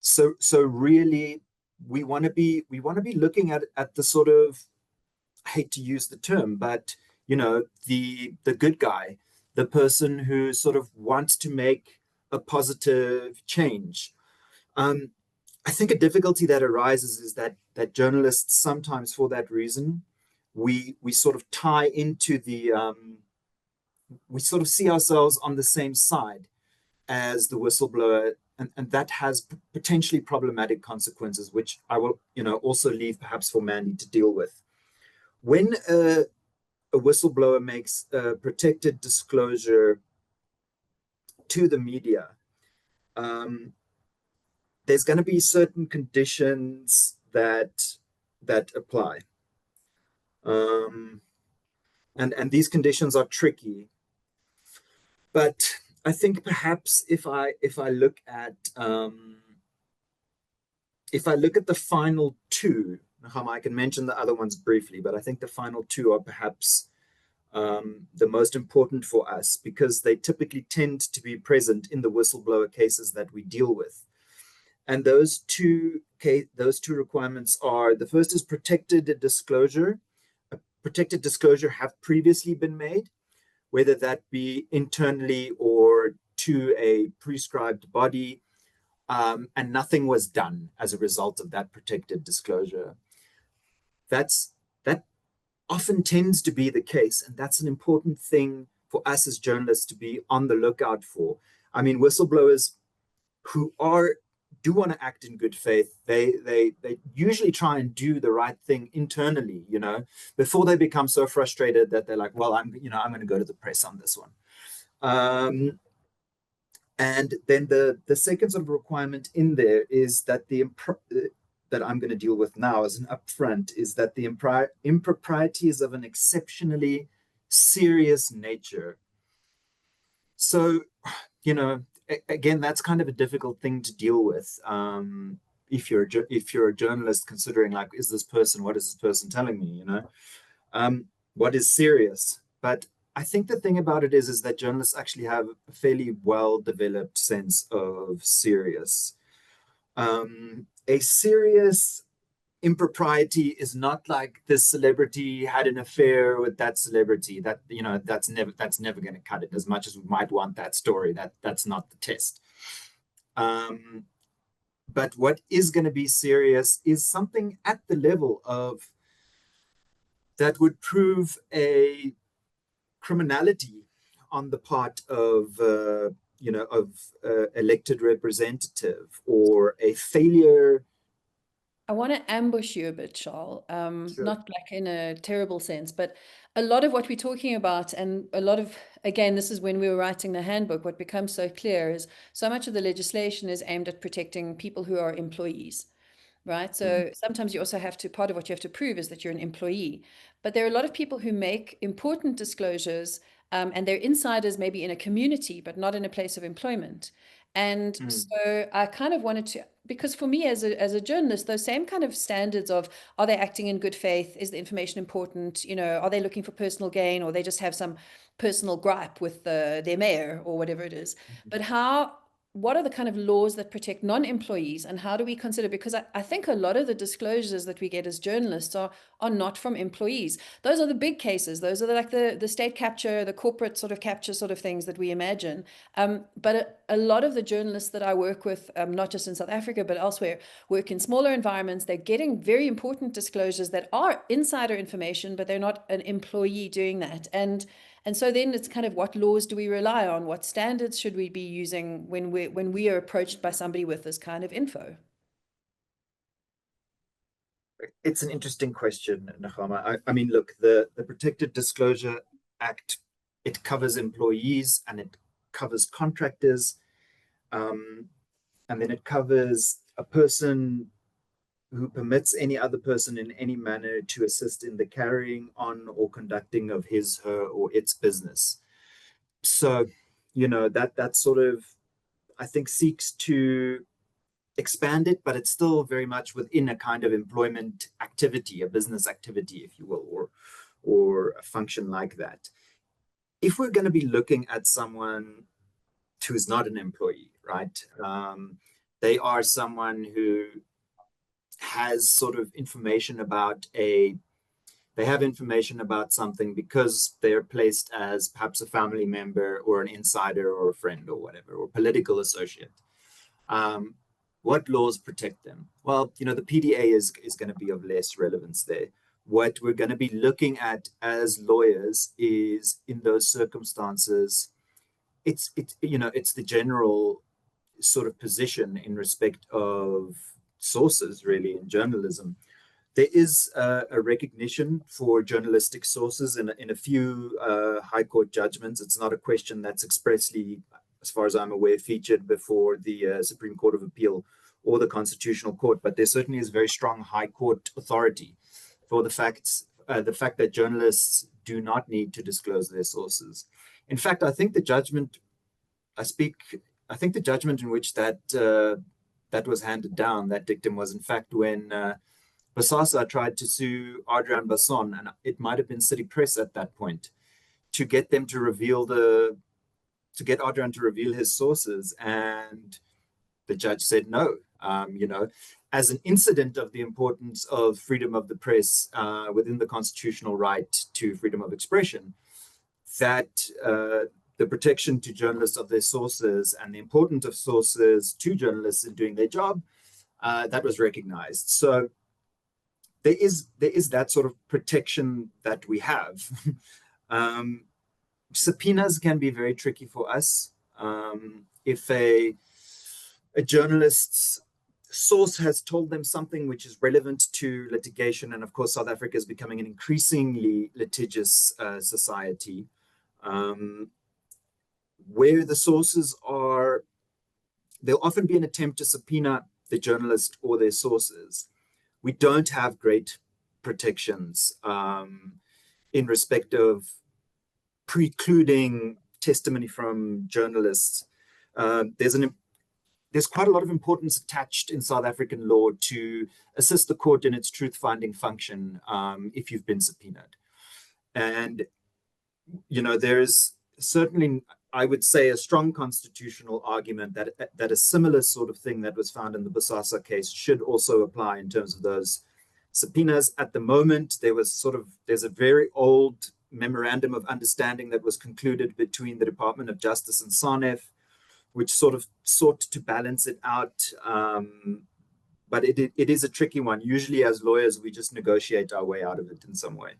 So really, we want to be looking at the sort of, I hate to use the term, but, you know, the good guy, the person who sort of wants to make a positive change. I think a difficulty that arises is that journalists sometimes, for that reason, we sort of tie into the we sort of see ourselves on the same side as the whistleblower, and that has potentially problematic consequences, which I will, you know, also leave perhaps for Mandy to deal with. When a whistleblower makes a protected disclosure to the media, there's going to be certain conditions that apply, and these conditions are tricky. But I think perhaps if I look at the final two, I can mention the other ones briefly, but I think the final two are perhaps the most important for us, because they typically tend to be present in the whistleblower cases that we deal with. And those two requirements are: the first is protected disclosure. A protected disclosure have previously been made, whether that be internally or to a prescribed body, and nothing was done as a result of that protected disclosure. That often tends to be the case, and that's an important thing for us as journalists to be on the lookout for. I mean, whistleblowers who do want to act in good faith, they usually try and do the right thing internally, you know, before they become so frustrated that they're like, well, I'm going to go to the press on this one. And then the second sort of requirement in there is that that I'm going to deal with now as an upfront, is that the improprieties of an exceptionally serious nature. So, you know, again, that's kind of a difficult thing to deal with. If you're a journalist considering, like, what is this person telling me, you know? What is serious? But I think the thing about it is that journalists actually have a fairly well-developed sense of serious. A serious impropriety is not like this celebrity had an affair with that celebrity. That, you know, that's never going to cut it. As much as we might want that story, that's not the test. But what is going to be serious is something at the level of that would prove a criminality on the part of elected representative, or a failure. I want to ambush you a bit, Charl. Sure. Not like in a terrible sense, but a lot of what we're talking about, and a lot of, again, this is when we were writing the handbook, what becomes so clear is so much of the legislation is aimed at protecting people who are employees, right? So sometimes you also have to, part of what you have to prove is that you're an employee. But there are a lot of people who make important disclosures, and they're insiders maybe in a community, but not in a place of employment. And so I kind of wanted to, because for me as a journalist, those same kind of standards of, are they acting in good faith? Is the information important? You know, are they looking for personal gain, or they just have some personal gripe with their mayor or whatever it is? But what are the kind of laws that protect non-employees, and how do we consider, because I think a lot of the disclosures that we get as journalists are not from employees. Those are the big cases. Those are like the state capture, the corporate sort of capture sort of things that we imagine. But a lot of the journalists that I work with, not just in South Africa, but elsewhere, work in smaller environments. They're getting very important disclosures that are insider information, but they're not an employee doing that. And so then it's kind of, what laws do we rely on? What standards should we be using when we are approached by somebody with this kind of info? It's an interesting question, Nechama. I mean, look, the Protected Disclosure Act, it covers employees and it covers contractors, and then it covers a person who permits any other person in any manner to assist in the carrying on or conducting of his, her, or its business. So, that sort of, I think, seeks to expand it, but it's still very much within a kind of employment activity, a business activity, if you will, or a function like that. If we're going to be looking at someone who is not an employee, right? They are someone who has sort of information about they have information about something because they're placed as perhaps a family member or an insider or a friend or whatever, or political associate. What laws protect them? Well, the PDA is going to be of less relevance there. What we're going to be looking at as lawyers is, in those circumstances, it's the general sort of position in respect of sources, really, in journalism. There is a recognition for journalistic sources in a few High Court judgments. It's not a question that's expressly, as far as I'm aware, featured before the Supreme Court of Appeal or the Constitutional Court, but there certainly is very strong High Court authority for the fact that journalists do not need to disclose their sources. In fact, I think the judgment in which that was handed down, that dictum, was in fact when Bosasa tried to sue Adrian Basson, and it might have been City Press at that point, to get them to get Adrian to reveal his sources, and the judge said no. As an incident of the importance of freedom of the press within the constitutional right to freedom of expression, that the protection to journalists of their sources and the importance of sources to journalists in doing their job, that was recognized. So there is that sort of protection that we have. Subpoenas can be very tricky for us. If a journalist's source has told them something which is relevant to litigation, and of course South Africa is becoming an increasingly litigious society, where the sources are, there'll often be an attempt to subpoena the journalist or their sources. We don't have great protections in respect of precluding testimony from journalists. There's quite a lot of importance attached in South African law to assist the court in its truth-finding function if you've been subpoenaed. And, there's certainly, I would say, a strong constitutional argument that a similar sort of thing that was found in the Bosasa case should also apply in terms of those subpoenas. At the moment, there's a very old memorandum of understanding that was concluded between the Department of Justice and SANEF, which sort of sought to balance it out. But it is a tricky one. Usually as lawyers, we just negotiate our way out of it in some way.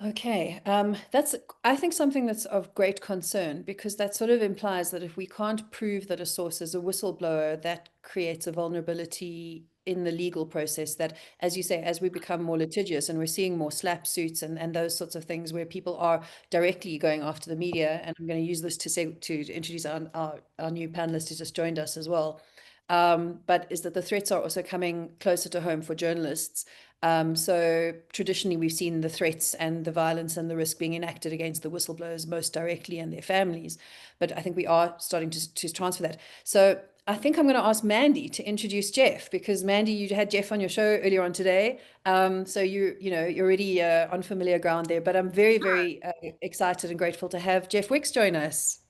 Okay, that's, I think, something that's of great concern, because that sort of implies that if we can't prove that a source is a whistleblower, that creates a vulnerability in the legal process that, as you say, as we become more litigious and we're seeing more slap suits and those sorts of things where people are directly going after the media. And I'm going to use this to introduce our new panelist who just joined us as well. But is that the threats are also coming closer to home for journalists. So traditionally, we've seen the threats and the violence and the risk being enacted against the whistleblowers most directly and their families. But I think we are starting to transfer that. So I think I'm going to ask Mandy to introduce Jeff, because Mandy, you had Jeff on your show earlier on today. So you're already on familiar ground there. But I'm very, very excited and grateful to have Jeff Wicks join us.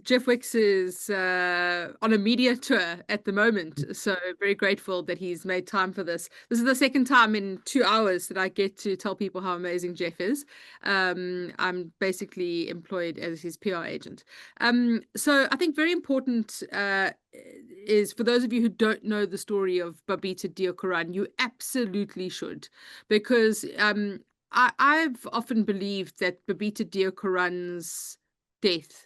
Jeff Wicks is on a media tour at the moment, so very grateful that he's made time for this. This is the second time in 2 hours that I get to tell people how amazing Jeff is. I'm basically employed as his PR agent. So I think very important is, for those of you who don't know the story of Babita Deokaran, you absolutely should, because I've often believed that Babita Deokaran's death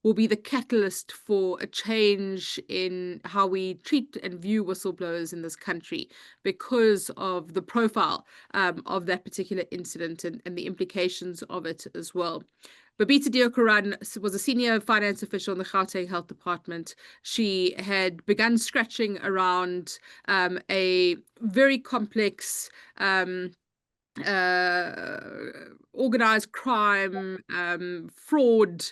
will be the catalyst for a change in how we treat and view whistleblowers in this country, because of the profile of that particular incident and the implications of it as well. Babita Deokaran was a senior finance official in the Gauteng Health Department. She had begun scratching around a very complex organized crime, fraud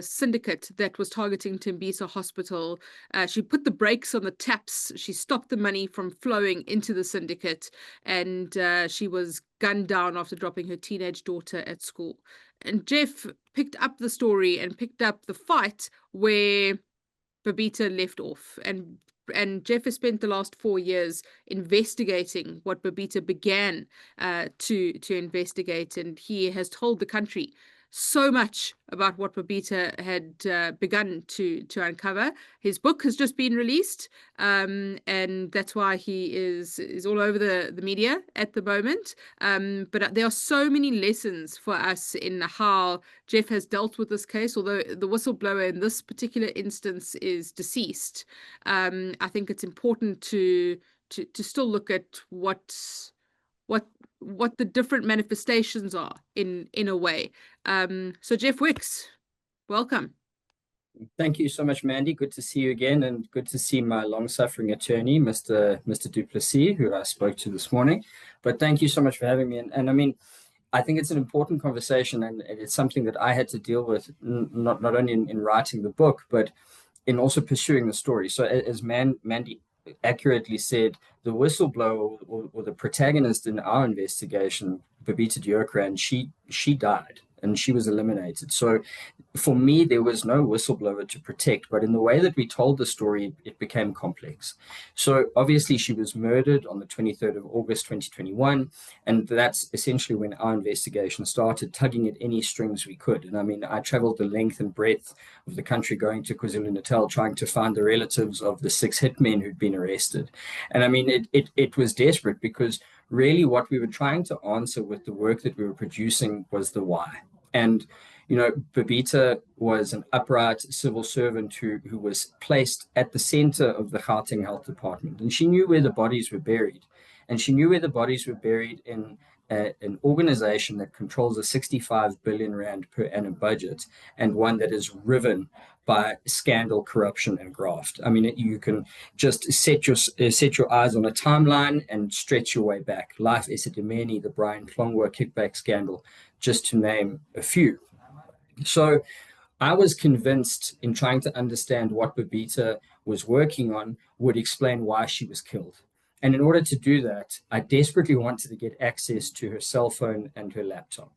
syndicate that was targeting Tembisa Hospital. She put the brakes on the taps. She stopped the money from flowing into the syndicate, and she was gunned down after dropping her teenage daughter at school. And Jeff picked up the story and picked up the fight where Babita left off. And Jeff has spent the last 4 years investigating what Babita began to investigate, and he has told the country so much about what Babita had begun to uncover. His book has just been released, and that's why he is all over the media at the moment. But there are so many lessons for us in how Jeff has dealt with this case. Although the whistleblower in this particular instance is deceased, I think it's important to still look at what the different manifestations are in a way. So Jeff Wicks, welcome. Thank you so much, Mandy. Good to see you again, and good to see my long-suffering attorney, Mr. du Plessis, who I spoke to this morning. But thank you so much for having me. And I mean, I think it's an important conversation, and it's something that I had to deal with, not only in writing the book, but in also pursuing the story. So as Mandy accurately said, the whistleblower or the protagonist in our investigation, Babita Deokaran, she died and she was eliminated. So for me, there was no whistleblower to protect, but in the way that we told the story, it became complex. So obviously she was murdered on the 23rd of August, 2021. And that's essentially when our investigation started, tugging at any strings we could. And I mean, I traveled the length and breadth of the country, going to KwaZulu-Natal, trying to find the relatives of the 6 hitmen who'd been arrested. And I mean, it was desperate, because really what we were trying to answer with the work that we were producing was the why. And, you know, Babita was an upright civil servant who was placed at the center of the Gauteng Health Department. And she knew where the bodies were buried. And she knew where the bodies were buried in an organization that controls a 65 billion rand per annum budget, and one that is riven by scandal, corruption, and graft. I mean, you can just set your eyes on a timeline and stretch your way back. Life Esidimeni, the Brian Plongwa kickback scandal, just to name a few. So I was convinced, in trying to understand what Babita was working on, would explain why she was killed. And in order to do that, I desperately wanted to get access to her cell phone and her laptop.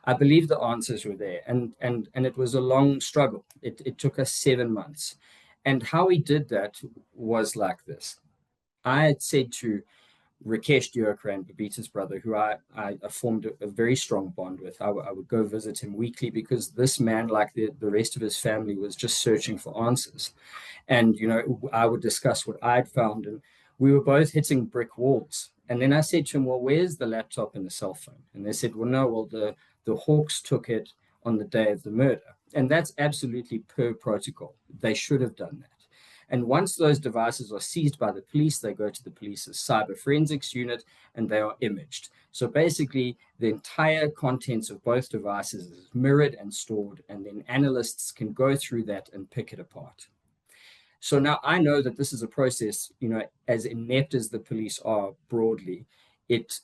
I believe the answers were there, and it was a long struggle. It took us 7 months. And how we did that was like this. I had said to Rakesh Deokaran, Babita's brother, who I formed a very strong bond with. I would go visit him weekly, because this man, like the rest of his family, was just searching for answers. And, you know, I would discuss what I'd found, and we were both hitting brick walls. And then I said to him, well, where's the laptop and the cell phone? And they said, well, no, well, the Hawks took it on the day of the murder. And that's absolutely per protocol. They should have done that. And once those devices are seized by the police, they go to the police's cyber forensics unit and they are imaged. So basically, the entire contents of both devices is mirrored and stored, and then analysts can go through that and pick it apart. So now I know that this is a process, you know, as inept as the police are broadly, it's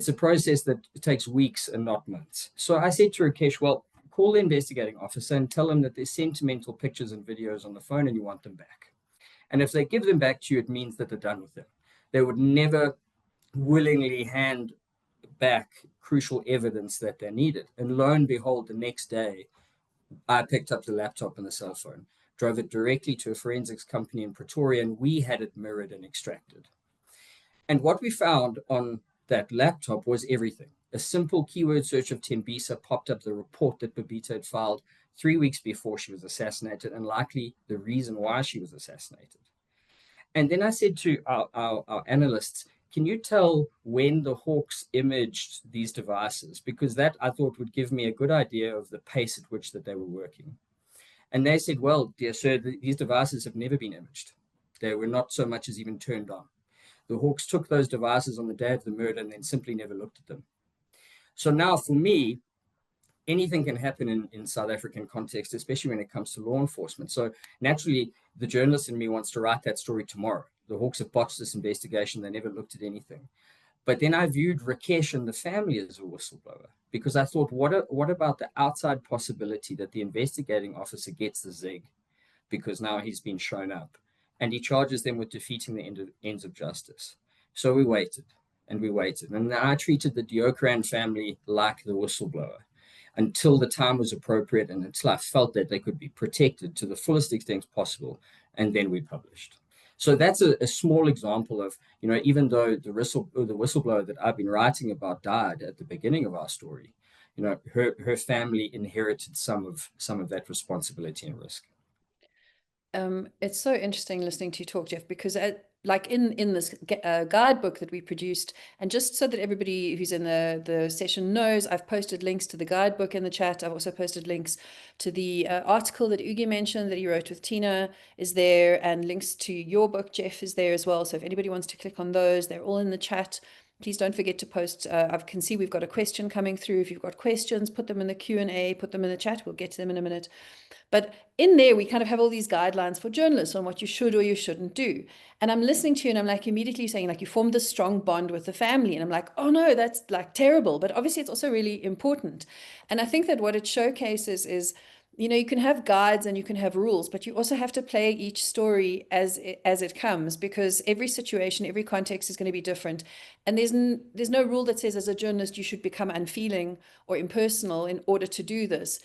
a process that takes weeks and not months. So I said to Rakesh, well, call the investigating officer and tell him that there's sentimental pictures and videos on the phone and you want them back. And if they give them back to you, it means that they're done with them. They would never willingly hand back crucial evidence that they needed. And lo and behold, the next day, I picked up the laptop and the cell phone, drove it directly to a forensics company in Pretoria, and we had it mirrored and extracted. And what we found on that laptop was everything. A simple keyword search of Tembisa popped up the report that Babita had filed 3 weeks before she was assassinated, and likely the reason why she was assassinated. And then I said to our analysts, can you tell when the Hawks imaged these devices? Because that, I thought, would give me a good idea of the pace at which that they were working. And they said, well, dear sir, these devices have never been imaged. They were not so much as even turned on. The Hawks took those devices on the day of the murder and then simply never looked at them. So now for me, anything can happen in South African context, especially when it comes to law enforcement. So naturally, the journalist in me wants to write that story tomorrow. The Hawks have botched this investigation. They never looked at anything. But then I viewed Rakesh and the family as a whistleblower, because I thought, what about the outside possibility that the investigating officer gets the zig because now he's been shown up, and he charges them with defeating the ends of justice. So we waited and we waited. And I treated the Deokran family like the whistleblower until the time was appropriate and until I felt that they could be protected to the fullest extent possible. And then we published. So that's a small example of, even though the whistleblower that I've been writing about died at the beginning of our story, her family inherited some of that responsibility and risk. It's so interesting listening to you talk, Jeff, because like in this guidebook that we produced, and just so that everybody who's in the session knows, I've posted links to the guidebook in the chat. I've also posted links to the article that Ugi mentioned that he wrote with Tina is there, and links to your book, Jeff, is there as well. So if anybody wants to click on those, they're all in the chat. Please don't forget to post. I can see we've got a question coming through. If you've got questions, put them in the Q&A, put them in the chat. We'll get to them in a minute. But in there, we kind of have all these guidelines for journalists on what you should or you shouldn't do. And I'm listening to you and I'm like immediately saying, like, you formed this strong bond with the family. And I'm like, oh no, that's like terrible. But obviously it's also really important. And I think that what it showcases is, you can have guides and you can have rules, but you also have to play each story as it comes, because every situation, every context is going to be different. And there's no rule that says as a journalist you should become unfeeling or impersonal in order to do this.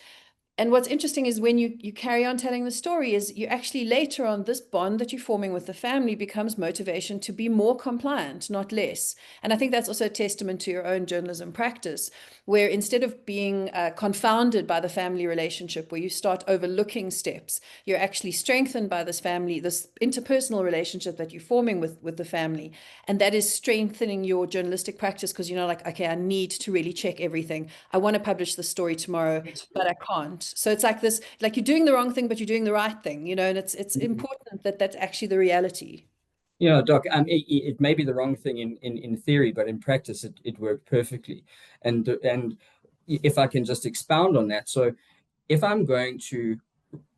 And what's interesting is when you carry on telling the story is you actually later on, this bond that you're forming with the family becomes motivation to be more compliant, not less. And I think that's also a testament to your own journalism practice, where instead of being confounded by the family relationship, where you start overlooking steps, you're actually strengthened by this family, this interpersonal relationship that you're forming with the family. And that is strengthening your journalistic practice, because like, okay, I need to really check everything. I want to publish the story tomorrow, but I can't. So it's like this, like you're doing the wrong thing, but you're doing the right thing, and it's important that that's actually the reality. Doc, it may be the wrong thing in theory, but in practice, it worked perfectly. And if I can just expound on that. So if I'm going to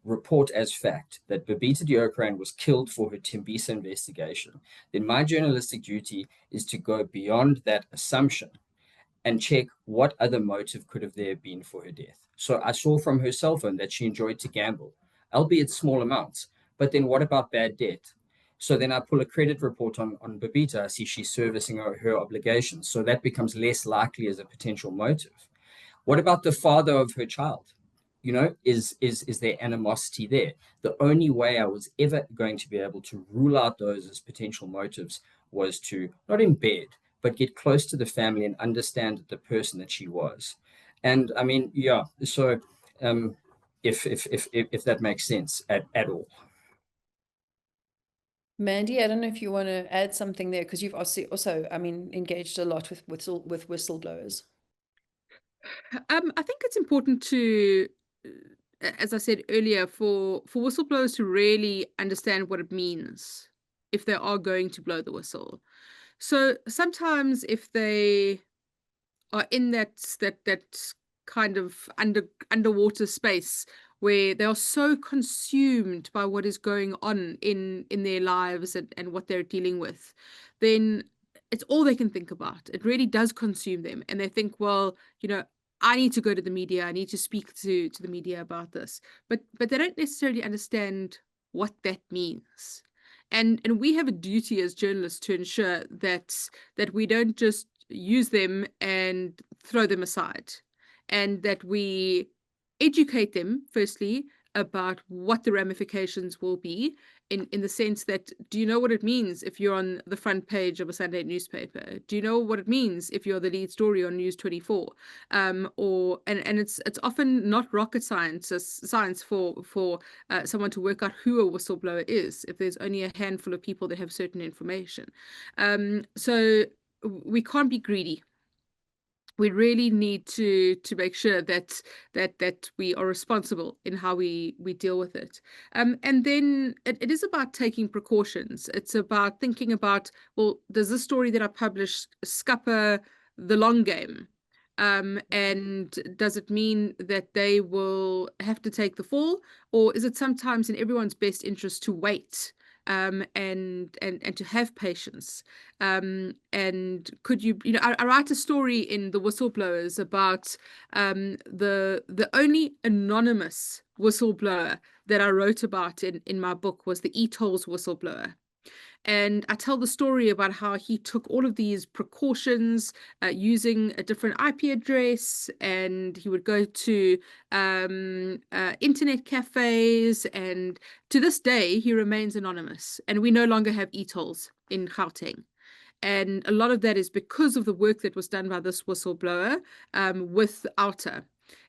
report as fact that Babita Deokran was killed for her Tembisa investigation, then my journalistic duty is to go beyond that assumption and check what other motive could have there been for her death. So I saw from her cell phone that she enjoyed to gamble, albeit small amounts. But then what about bad debt? So then I pull a credit report on Babita. I see she's servicing her obligations. So that becomes less likely as a potential motive. What about the father of her child? Is there animosity there? The only way I was ever going to be able to rule out those as potential motives was to not embed, but get close to the family and understand the person that she was. And I mean, yeah, so if that makes sense at all. Mandy, I don't know if you want to add something there, because you've also, engaged a lot with whistleblowers. I think it's important to, as I said earlier, for whistleblowers to really understand what it means if they are going to blow the whistle. So sometimes if they are in that kind of underwater space where they are so consumed by what is going on in their lives and what they're dealing with, then it's all they can think about. It really does consume them. And they think, well, I need to go to the media. I need to speak to the media about this. But they don't necessarily understand what that means. And we have a duty as journalists to ensure that we don't just use them and throw them aside, and that we educate them firstly about what the ramifications will be, in the sense that, do you know what it means if you're on the front page of a Sunday newspaper? Do you know what it means if you're the lead story on News 24? And it's often not rocket science for someone to work out who a whistleblower is if there's only a handful of people that have certain information. So we can't be greedy. We really need to make sure that we are responsible in how we deal with it. And then it is about taking precautions. It's about thinking about, well, does this story that I published scupper the long game? And does it mean that they will have to take the fall, or is it sometimes in everyone's best interest to wait and to have patience? And could you know, I write a story in the Whistleblowers about the only anonymous whistleblower that I wrote about in my book was the e-tolls whistleblower. And I tell the story about how he took all of these precautions using a different IP address, and he would go to internet cafes, and to this day he remains anonymous, and we no longer have e-tolls in Gauteng. And a lot of that is because of the work that was done by this whistleblower with Outer.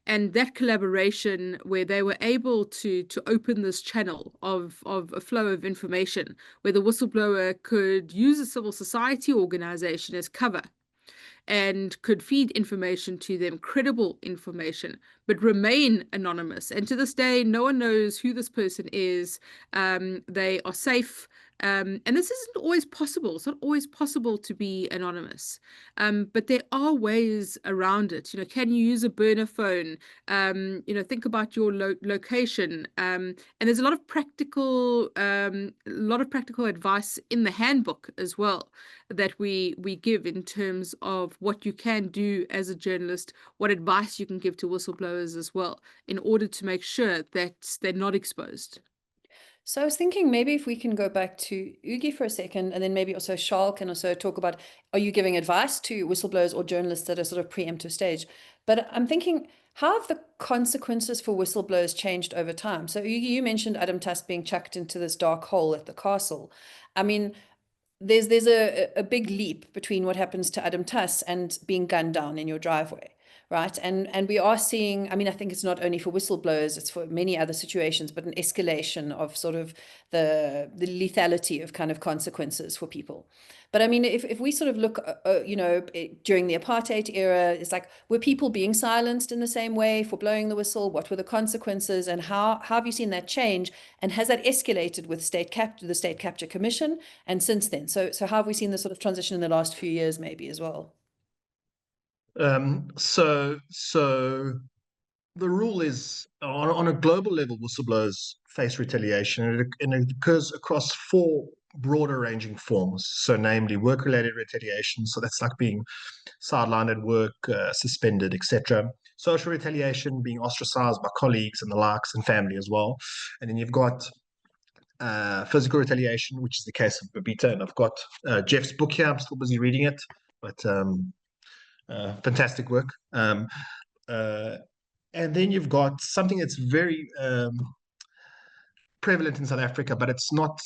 And that collaboration, where they were able to open this channel of a flow of information, where the whistleblower could use a civil society organization as cover and could feed information to them, credible information, but remain anonymous. And to this day, no one knows who this person is. They are safe. And this isn't always possible. It's not always possible to be anonymous. But there are ways around it. You know, can you use a burner phone? You know, think about your location. And there's a lot of practical advice in the handbook as well that we give in terms of what you can do as a journalist, what advice you can give to whistleblowers as well, in order to make sure that they're not exposed. So I was thinking maybe if we can go back to Ugi for a second, and then maybe also Charl can also talk about, are you giving advice to whistleblowers or journalists at a sort of preemptive stage? But I'm thinking, how have the consequences for whistleblowers changed over time? So Ugi, you mentioned Adam Tuss being chucked into this dark hole at the castle. I mean, there's a big leap between what happens to Adam Tuss and being gunned down in your driveway. Right. And we are seeing, I mean, I think it's not only for whistleblowers, it's for many other situations, but an escalation of sort of the lethality of kind of consequences for people. But I mean, if we sort of look, you know, during the apartheid era, it's like, were people being silenced in the same way for blowing the whistle? What were the consequences, and how have you seen that change? And has that escalated with the State Capture Commission and since then? So how have we seen this sort of transition in the last few years maybe as well? So the rule is on a global level, whistleblowers face retaliation, and it occurs across four broader ranging forms. So namely work-related retaliation. So that's like being sidelined at work, suspended, etc. Social retaliation, being ostracized by colleagues and the likes, and family as well. And then you've got physical retaliation, which is the case of Babita. And I've got Jeff's book here. I'm still busy reading it, but fantastic work. And then you've got something that's very prevalent in South Africa, but it's not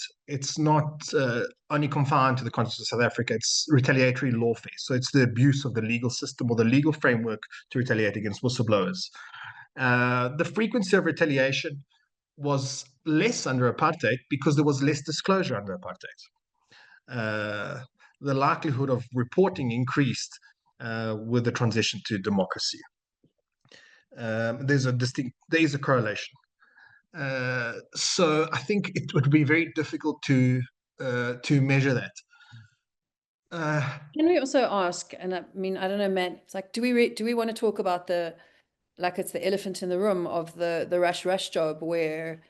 only confined to the context of South Africa. It's retaliatory lawfare. So it's the abuse of the legal system or the legal framework to retaliate against whistleblowers. The frequency of retaliation was less under apartheid because there was less disclosure under apartheid. The likelihood of reporting increased with the transition to democracy. There is a correlation. So I think it would be very difficult to measure that. Can we also ask, and I mean, I don't know, Matt, it's like, do we want to talk about it's the elephant in the room of the rush job, where,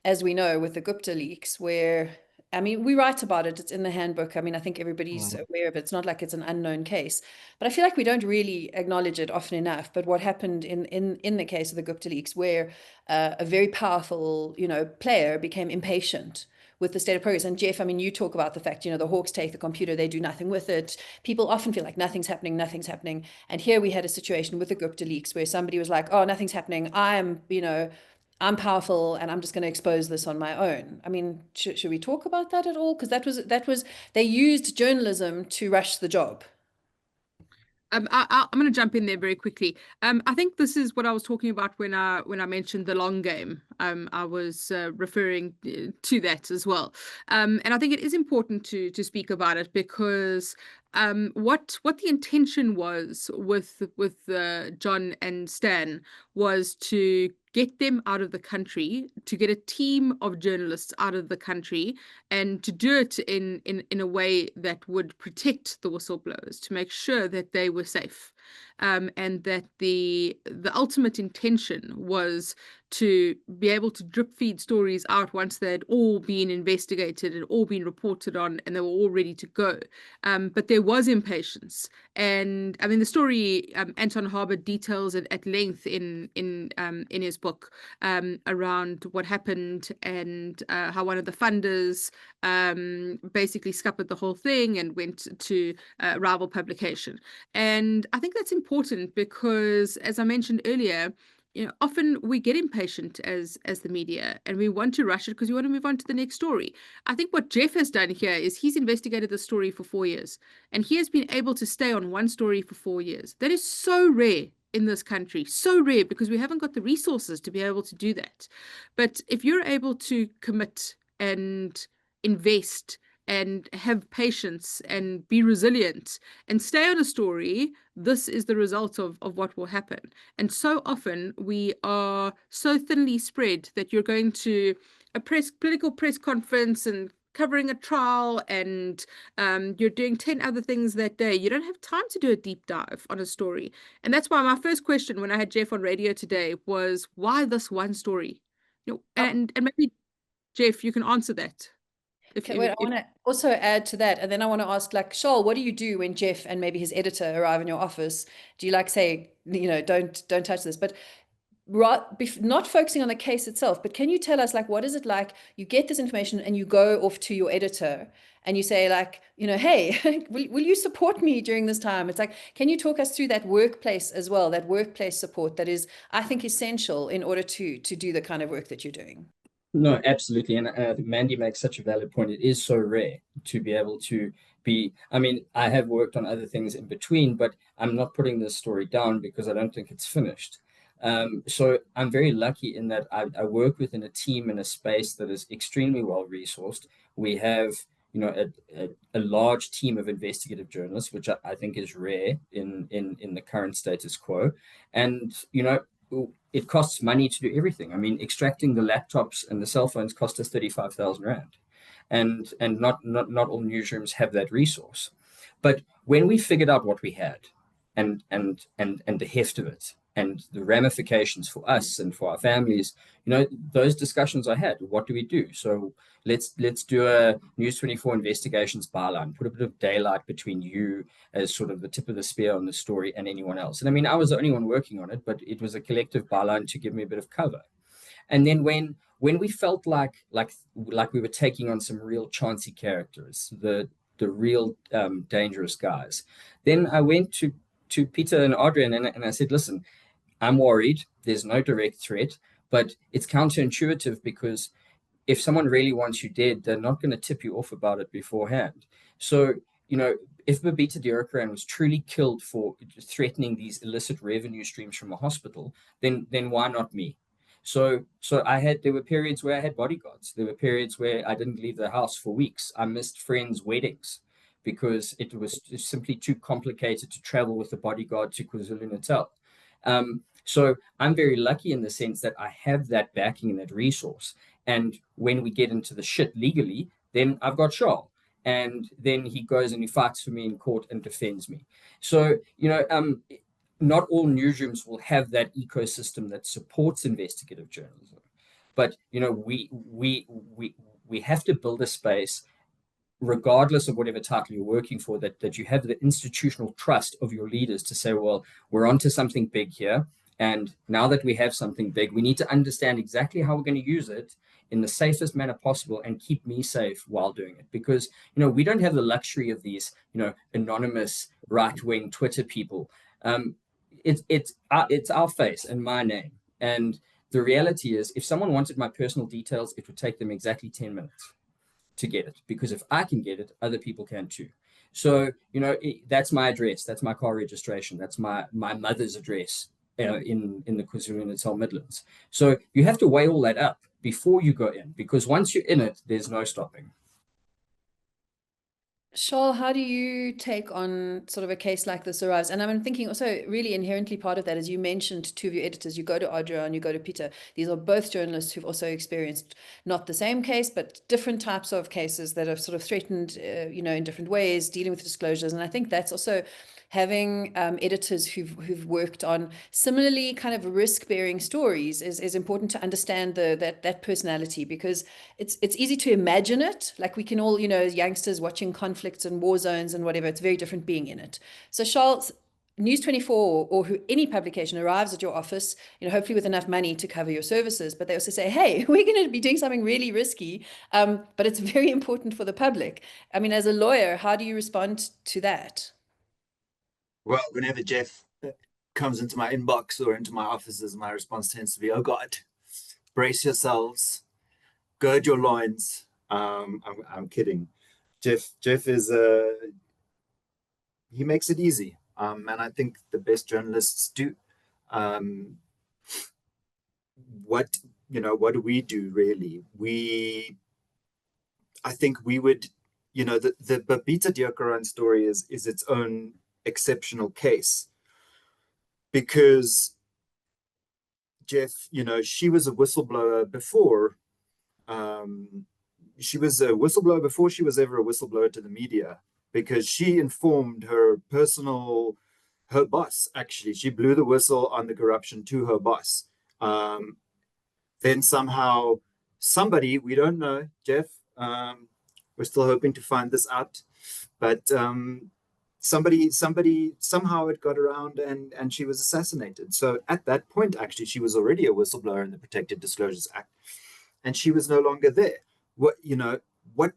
as we know with the Gupta leaks, where, I mean, we write about it, it's in the handbook. I mean, I think everybody's aware of it. It's not like it's an unknown case, but I feel like we don't really acknowledge it often enough. But what happened in the case of the Gupta leaks, where a very powerful, you know, player became impatient with the state of progress. And Jeff, I mean, you talk about the fact, the Hawks take the computer, they do nothing with it. People often feel like nothing's happening. And here we had a situation with the Gupta leaks where somebody was like, oh, nothing's happening. I'm powerful and I'm just going to expose this on my own. I mean, should we talk about that at all? Because they used journalism to rush the job. I'm going to jump in there very quickly. I think this is what I was talking about when I mentioned the long game. I was referring to that as well. And I think it is important to speak about it because what the intention was with John and Stan was to get them out of the country, to get a team of journalists out of the country, and to do it in a way that would protect the whistleblowers, to make sure that they were safe, and that the ultimate intention was to be able to drip feed stories out once they had all been investigated and all been reported on and they were all ready to go. But there was impatience. And I mean, the story Anton Harbour details it at length in his book around what happened and how one of the funders basically scuppered the whole thing and went to rival publication. And I think that's important because, as I mentioned earlier, often we get impatient as the media and we want to rush it because we want to move on to the next story. I think what Jeff has done here is he's investigated the story for 4 years and he has been able to stay on one story for 4 years. That is so rare in this country, so rare because we haven't got the resources to be able to do that. But if you're able to commit and invest and have patience and be resilient and stay on a story, this is the result of what will happen. And so often we are so thinly spread that you're going to a political press conference and covering a trial and you're doing 10 other things that day. You don't have time to do a deep dive on a story. And that's why my first question when I had Jeff on radio today was, why this one story? And maybe, Jeff, you can answer that. I want to also add to that, and then I want to ask, like, Charl, what do you do when Jeff and maybe his editor arrive in your office? Do you say, don't touch this? But not focusing on the case itself, but can you tell us, what is it like? You get this information and you go off to your editor and you say, hey, will you support me during this time? It's can you talk us through that workplace as well, that workplace support that is, I think, essential in order to do the kind of work that you're doing? No, absolutely. And Mandy makes such a valid point. It is so rare to be able to be, I mean, I have worked on other things in between, but I'm not putting this story down because I don't think it's finished. So I'm very lucky in that I work within a team in a space that is extremely well resourced. We have, a large team of investigative journalists, which I think is rare in the current status quo. And, it costs money to do everything. I mean, extracting the laptops and the cell phones cost us 35,000 Rand. And not all newsrooms have that resource. But when we figured out what we had and the heft of it and the ramifications for us and for our families, those discussions I had, what do we do? So let's do a News 24 investigations byline, put a bit of daylight between you as sort of the tip of the spear on the story and anyone else. And I mean, I was the only one working on it, but it was a collective byline to give me a bit of cover. And then when we felt like we were taking on some real chancy characters, the real dangerous guys, then I went to Peter and Adrian and I said, listen, I'm worried. There's no direct threat, but it's counterintuitive because if someone really wants you dead, they're not going to tip you off about it beforehand. So, if Babita Deokaran was truly killed for threatening these illicit revenue streams from a hospital, then why not me? So there were periods where I had bodyguards. There were periods where I didn't leave the house for weeks. I missed friends' weddings because it was simply too complicated to travel with a bodyguard to KwaZulu-Natal. So I'm very lucky in the sense that I have that backing and that resource. And when we get into the shit legally, then I've got Charl. And then he goes and he fights for me in court and defends me. So, not all newsrooms will have that ecosystem that supports investigative journalism. But, we have to build a space, regardless of whatever title you're working for, that you have the institutional trust of your leaders to say, well, we're onto something big here. And now that we have something big, we need to understand exactly how we're going to use it in the safest manner possible and keep me safe while doing it. Because, we don't have the luxury of these, anonymous right-wing Twitter people. It's our face and my name. And the reality is, if someone wanted my personal details, it would take them exactly 10 minutes to get it. Because if I can get it, other people can too. So, that's my address. That's my car registration. That's my mother's address in the KwaZulu-Natal Midlands. So you have to weigh all that up before you go in, because once you're in it, there's no stopping. Charl, how do you take on sort of a case like this arrives? And I'm thinking also really inherently part of that, as you mentioned, two of your editors, you go to Audra and you go to Peter. These are both journalists who've also experienced not the same case, but different types of cases that have sort of threatened, in different ways, dealing with disclosures. And I think that's also having editors who've worked on similarly kind of risk-bearing stories is important to understand that personality, because it's easy to imagine it. Like we can all, as youngsters watching conflicts and war zones and whatever, it's very different being in it. So Charles, News 24 or any publication arrives at your office, hopefully with enough money to cover your services, but they also say, hey, we're going to be doing something really risky, but it's very important for the public. I mean, as a lawyer, how do you respond to that? Well, whenever Jeff comes into my inbox or into my offices, my response tends to be, oh God, brace yourselves, gird your loins. I'm kidding. Jeff is, he makes it easy. And I think the best journalists do. What do we do really? I think we would, the Babita Deokaran story is its own exceptional case, because Jeff, she was a whistleblower before. She was a whistleblower before she was ever a whistleblower to the media, because she informed her boss, actually. She blew the whistle on the corruption to her boss. Then somehow somebody, we don't know, Jeff, we're still hoping to find this out, but somebody somehow it got around and she was assassinated. So at that point, actually, she was already a whistleblower in the Protected Disclosures Act, and she was no longer there. What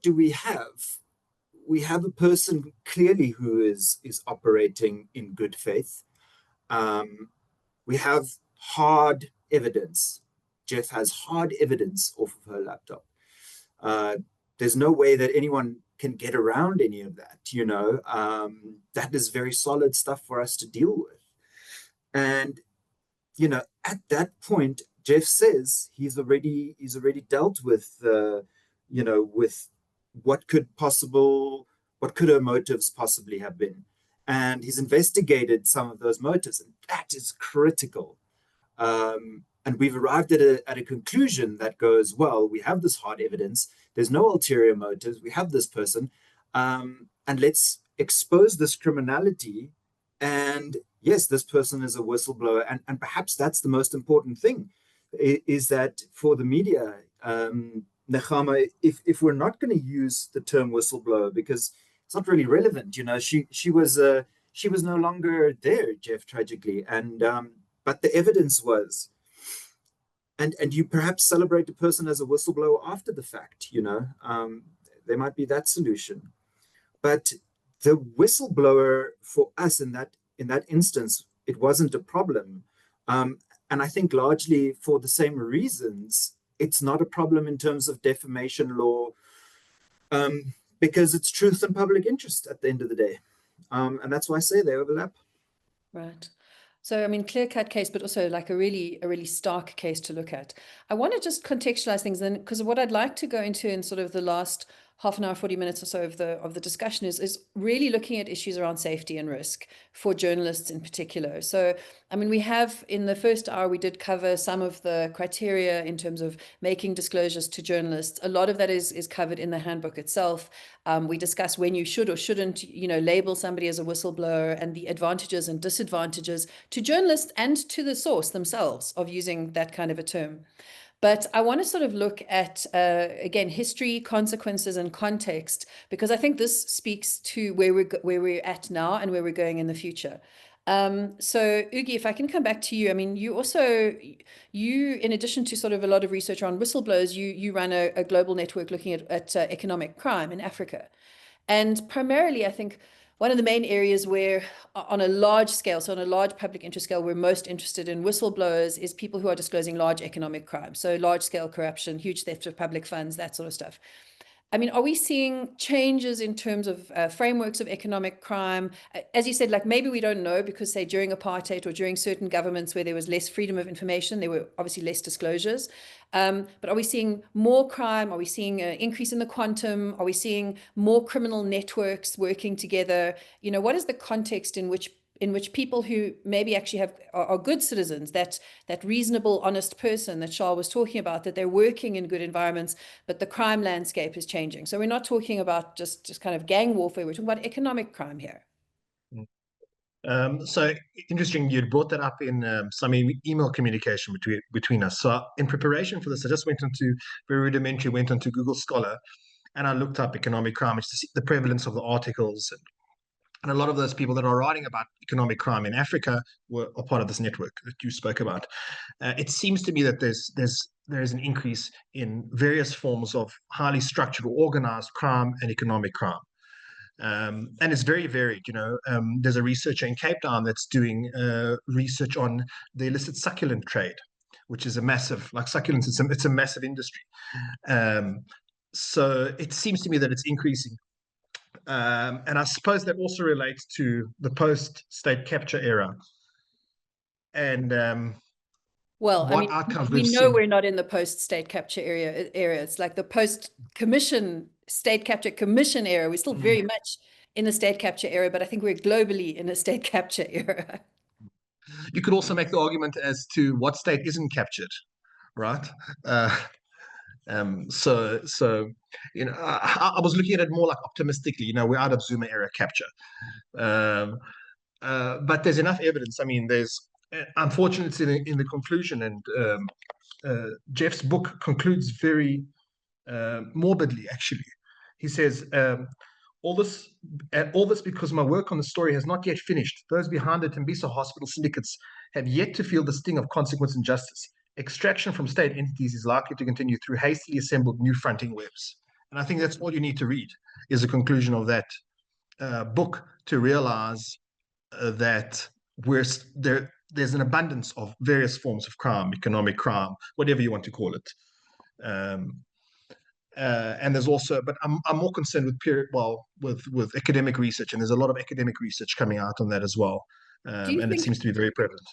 do we have? We have a person clearly who is operating in good faith. We have hard evidence. Jeff has hard evidence off of her laptop. There's no way that anyone can get around any of that, that is very solid stuff for us to deal with. And, at that point, Jeff says he's already dealt with, with what could her motives possibly have been. And he's investigated some of those motives, and that is critical. And we've arrived at a conclusion that goes, well, we have this hard evidence. There's no ulterior motives. We have this person. And let's expose this criminality. And yes, this person is a whistleblower. And perhaps that's the most important thing, is that for the media, Nechama, if we're not going to use the term whistleblower, because it's not really relevant, she was no longer there, Jeff, tragically. And but the evidence was. And you perhaps celebrate a person as a whistleblower after the fact, there might be that solution. But the whistleblower for us in that instance, it wasn't a problem. And I think largely for the same reasons, it's not a problem in terms of defamation law, because it's truth and public interest at the end of the day. And that's why I say they overlap. Right. So, I mean, clear-cut case, but also like a really stark case to look at. I want to just contextualize things then, because what I'd like to go into in sort of the last half an hour, 40 minutes or so of the discussion is really looking at issues around safety and risk for journalists in particular. So, I mean, we have in the first hour, we did cover some of the criteria in terms of making disclosures to journalists. A lot of that is covered in the handbook itself. We discuss when you should or shouldn't, label somebody as a whistleblower and the advantages and disadvantages to journalists and to the source themselves of using that kind of a term. But I want to sort of look at, again, history, consequences, and context, because I think this speaks to where we're at now and where we're going in the future. So Ugi, if I can come back to you, I mean, you in addition to sort of a lot of research on whistleblowers, you run a global network looking at economic crime in Africa. And primarily, I think one of the main areas where, on a large scale, so on a large public interest scale, we're most interested in whistleblowers is people who are disclosing large economic crime. So large scale corruption, huge theft of public funds, that sort of stuff. I mean, are we seeing changes in terms of frameworks of economic crime? As you said, like maybe we don't know because, say, during apartheid or during certain governments where there was less freedom of information, there were obviously less disclosures. But are we seeing more crime? Are we seeing an increase in the quantum? Are we seeing more criminal networks working together? You know, what is the context in which people who maybe actually are good citizens, that reasonable, honest person that Charl was talking about, that they're working in good environments, but the crime landscape is changing. So we're not talking about just kind of gang warfare, we're talking about economic crime here. So interesting, you'd brought that up in some email communication between us. So in preparation for this, I just went onto Google Scholar, and I looked up economic crime to see the prevalence of the articles. And a lot of those people that are writing about economic crime in Africa are part of this network that you spoke about. It seems to me that there is an increase in various forms of highly structured or organized crime and economic crime. And it's very varied. There's a researcher in Cape Town that's doing research on the illicit succulent trade, which is a massive, like succulents, it's a massive industry. So it seems to me that it's increasing. And I suppose that also relates to the post-state capture era. And well, I mean, outcomes we we've know seen. we're not in the post-state capture area. It's like the post-commission, state capture commission era. We're still very much in the state capture era, but I think we're globally in a state capture era. You could also make the argument as to what state isn't captured, right? So I was looking at it more like optimistically. We're out of Zuma era capture, but there's enough evidence. I mean, there's unfortunately in the conclusion, and Jeff's book concludes very morbidly. Actually, he says. All this because my work on the story has not yet finished. Those behind the Tembisa hospital syndicates have yet to feel the sting of consequence and justice. Extraction from state entities is likely to continue through hastily assembled new fronting webs. And I think that's all you need to read is the conclusion of that book to realize that there's an abundance of various forms of crime, economic crime, whatever you want to call it. And there's also, but I'm more concerned with academic research, and there's a lot of academic research coming out on that as well, and it seems to be very prevalent.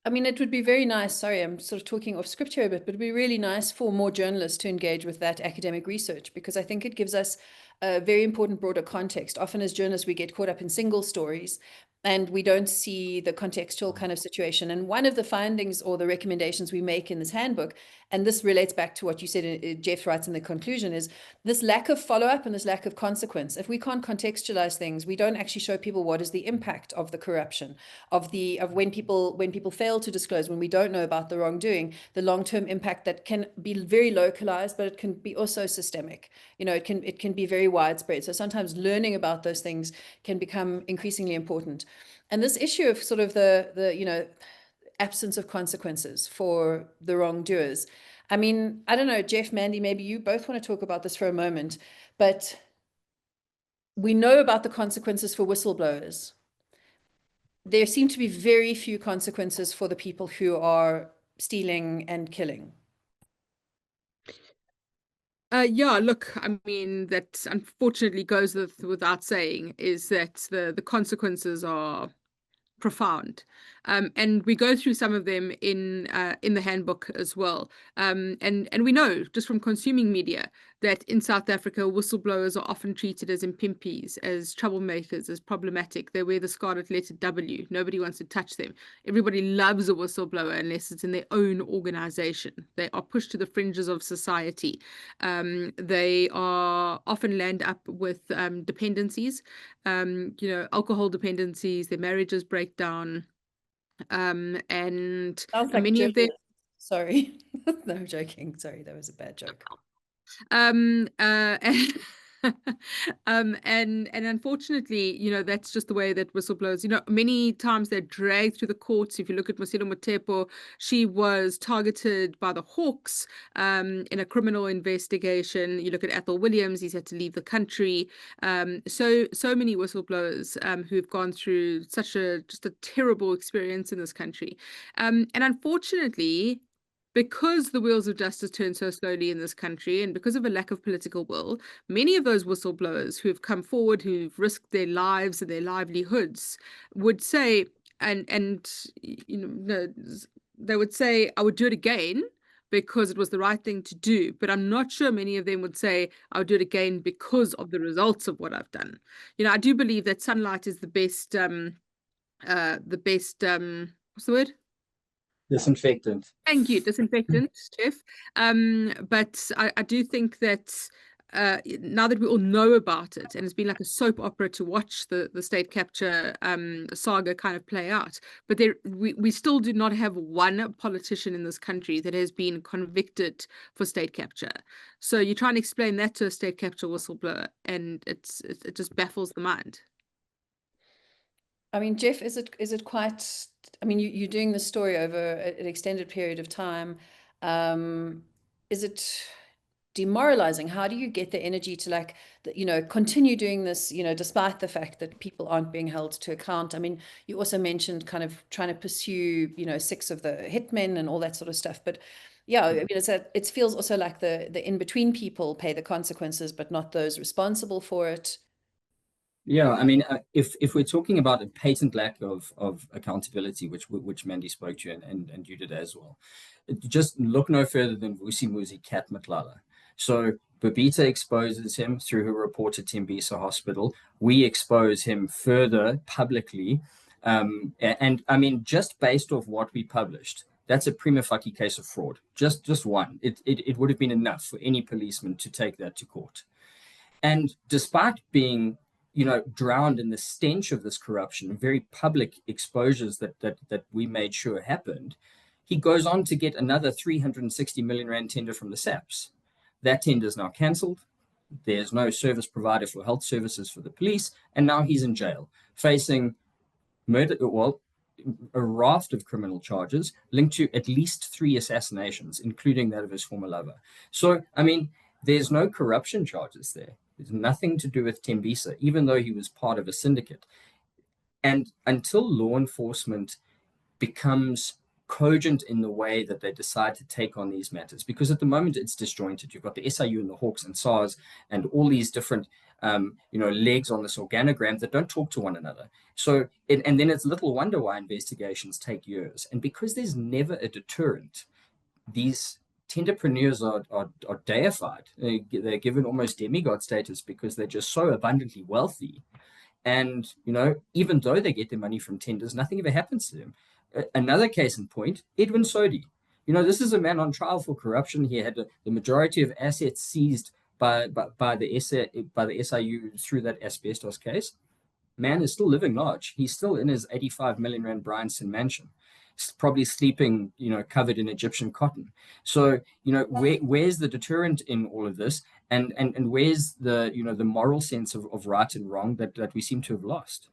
I mean, it would be very nice, sorry, I'm sort of talking off script here a bit, but it'd be really nice for more journalists to engage with that academic research, because I think it gives us a very important broader context. Often as journalists, we get caught up in single stories and we don't see the contextual kind of situation. And one of the findings or the recommendations we make in this handbook, and this relates back to what you said, Jeff writes in the conclusion, is this lack of follow-up and this lack of consequence. If we can't contextualize things, we don't actually show people what is the impact of the corruption, of when people fail to disclose, when we don't know about the wrongdoing, the long-term impact that can be very localized, but it can be also systemic. It can be very widespread. So sometimes learning about those things can become increasingly important. And this issue of sort of the absence of consequences for the wrongdoers. I mean, I don't know, Jeff, Mandy, maybe you both want to talk about this for a moment, but we know about the consequences for whistleblowers. There seem to be very few consequences for the people who are stealing and killing. Yeah, look, I mean, that unfortunately goes without saying, is that the consequences are profound. And we go through some of them in the handbook as well. And we know just from consuming media that in South Africa, whistleblowers are often treated as impimpies, as troublemakers, as problematic. They wear the scarlet letter W. Nobody wants to touch them. Everybody loves a whistleblower unless it's in their own organization. They are pushed to the fringes of society. They are often land up with dependencies, alcohol dependencies, their marriages break down. And Sounds like many of them. Sorry, no, I'm joking. Sorry, that was a bad joke. And unfortunately, you know, that's just the way that whistleblowers, you know, many times they're dragged through the courts. If you look at Mosilo Motepo, she was targeted by the Hawks in a criminal investigation. You look at Ethel Williams, he's had to leave the country. So many whistleblowers who've gone through just a terrible experience in this country. And unfortunately, because the wheels of justice turn so slowly in this country and because of a lack of political will, many of those whistleblowers who have come forward, who've risked their lives and their livelihoods, would say, and you know, they would say, I would do it again because it was the right thing to do. But I'm not sure many of them would say, I would do it again because of the results of what I've done. You know, I do believe that sunlight is the best, what's the word? Disinfectant. Thank you, disinfectant, Jeff. But I do think that now that we all know about it, and it's been like a soap opera to watch the state capture saga kind of play out, but we still do not have one politician in this country that has been convicted for state capture. So you try and explain that to a state capture whistleblower, and it just baffles the mind. I mean, Jeff, is it quite, I mean, you're doing this story over an extended period of time. Is it demoralizing? How do you get the energy to, like, you know, continue doing this, you know, despite the fact that people aren't being held to account? I mean, you also mentioned kind of trying to pursue, you know, 6 of the hitmen and all that sort of stuff. But yeah, I mean, it feels also like the in-between people pay the consequences, but not those responsible for it. Yeah, I mean, if we're talking about a patent lack of accountability, which Mandy spoke to, and you did as well, just look no further than Vusi Muzi Kat Matlala. So Babita exposes him through her report at Tembisa Hospital. We expose him further publicly, and I mean, just based off what we published, that's a prima facie case of fraud. Just one. It would have been enough for any policeman to take that to court. And despite being, you know, drowned in the stench of this corruption and very public exposures that we made sure happened, he goes on to get another 360 million rand tender from the SAPS. That tender is now cancelled. There's no service provider for health services for the police, and now he's in jail, facing murder, well, a raft of criminal charges linked to at least 3 assassinations, including that of his former lover. So, I mean, there's no corruption charges there. There's nothing to do with Tembisa, even though he was part of a syndicate. And until law enforcement becomes cogent in the way that they decide to take on these matters, because at the moment it's disjointed. You've got the SIU and the Hawks and SARS and all these different you know, legs on this organogram that don't talk to one another. So, and then it's little wonder why investigations take years. And because there's never a deterrent, these tenderpreneurs are deified. They're given almost demigod status because they're just so abundantly wealthy. And, you know, even though they get their money from tenders, nothing ever happens to them. Another case in point, Edwin Sodi. You know, this is a man on trial for corruption. He had the majority of assets seized by the SIU through that asbestos case. Man is still living large. He's still in his 85 million rand Bryanston mansion, probably sleeping, you know, covered in Egyptian cotton. So, you know, where's the deterrent in all of this, and where's the, you know, the moral sense of right and wrong that we seem to have lost?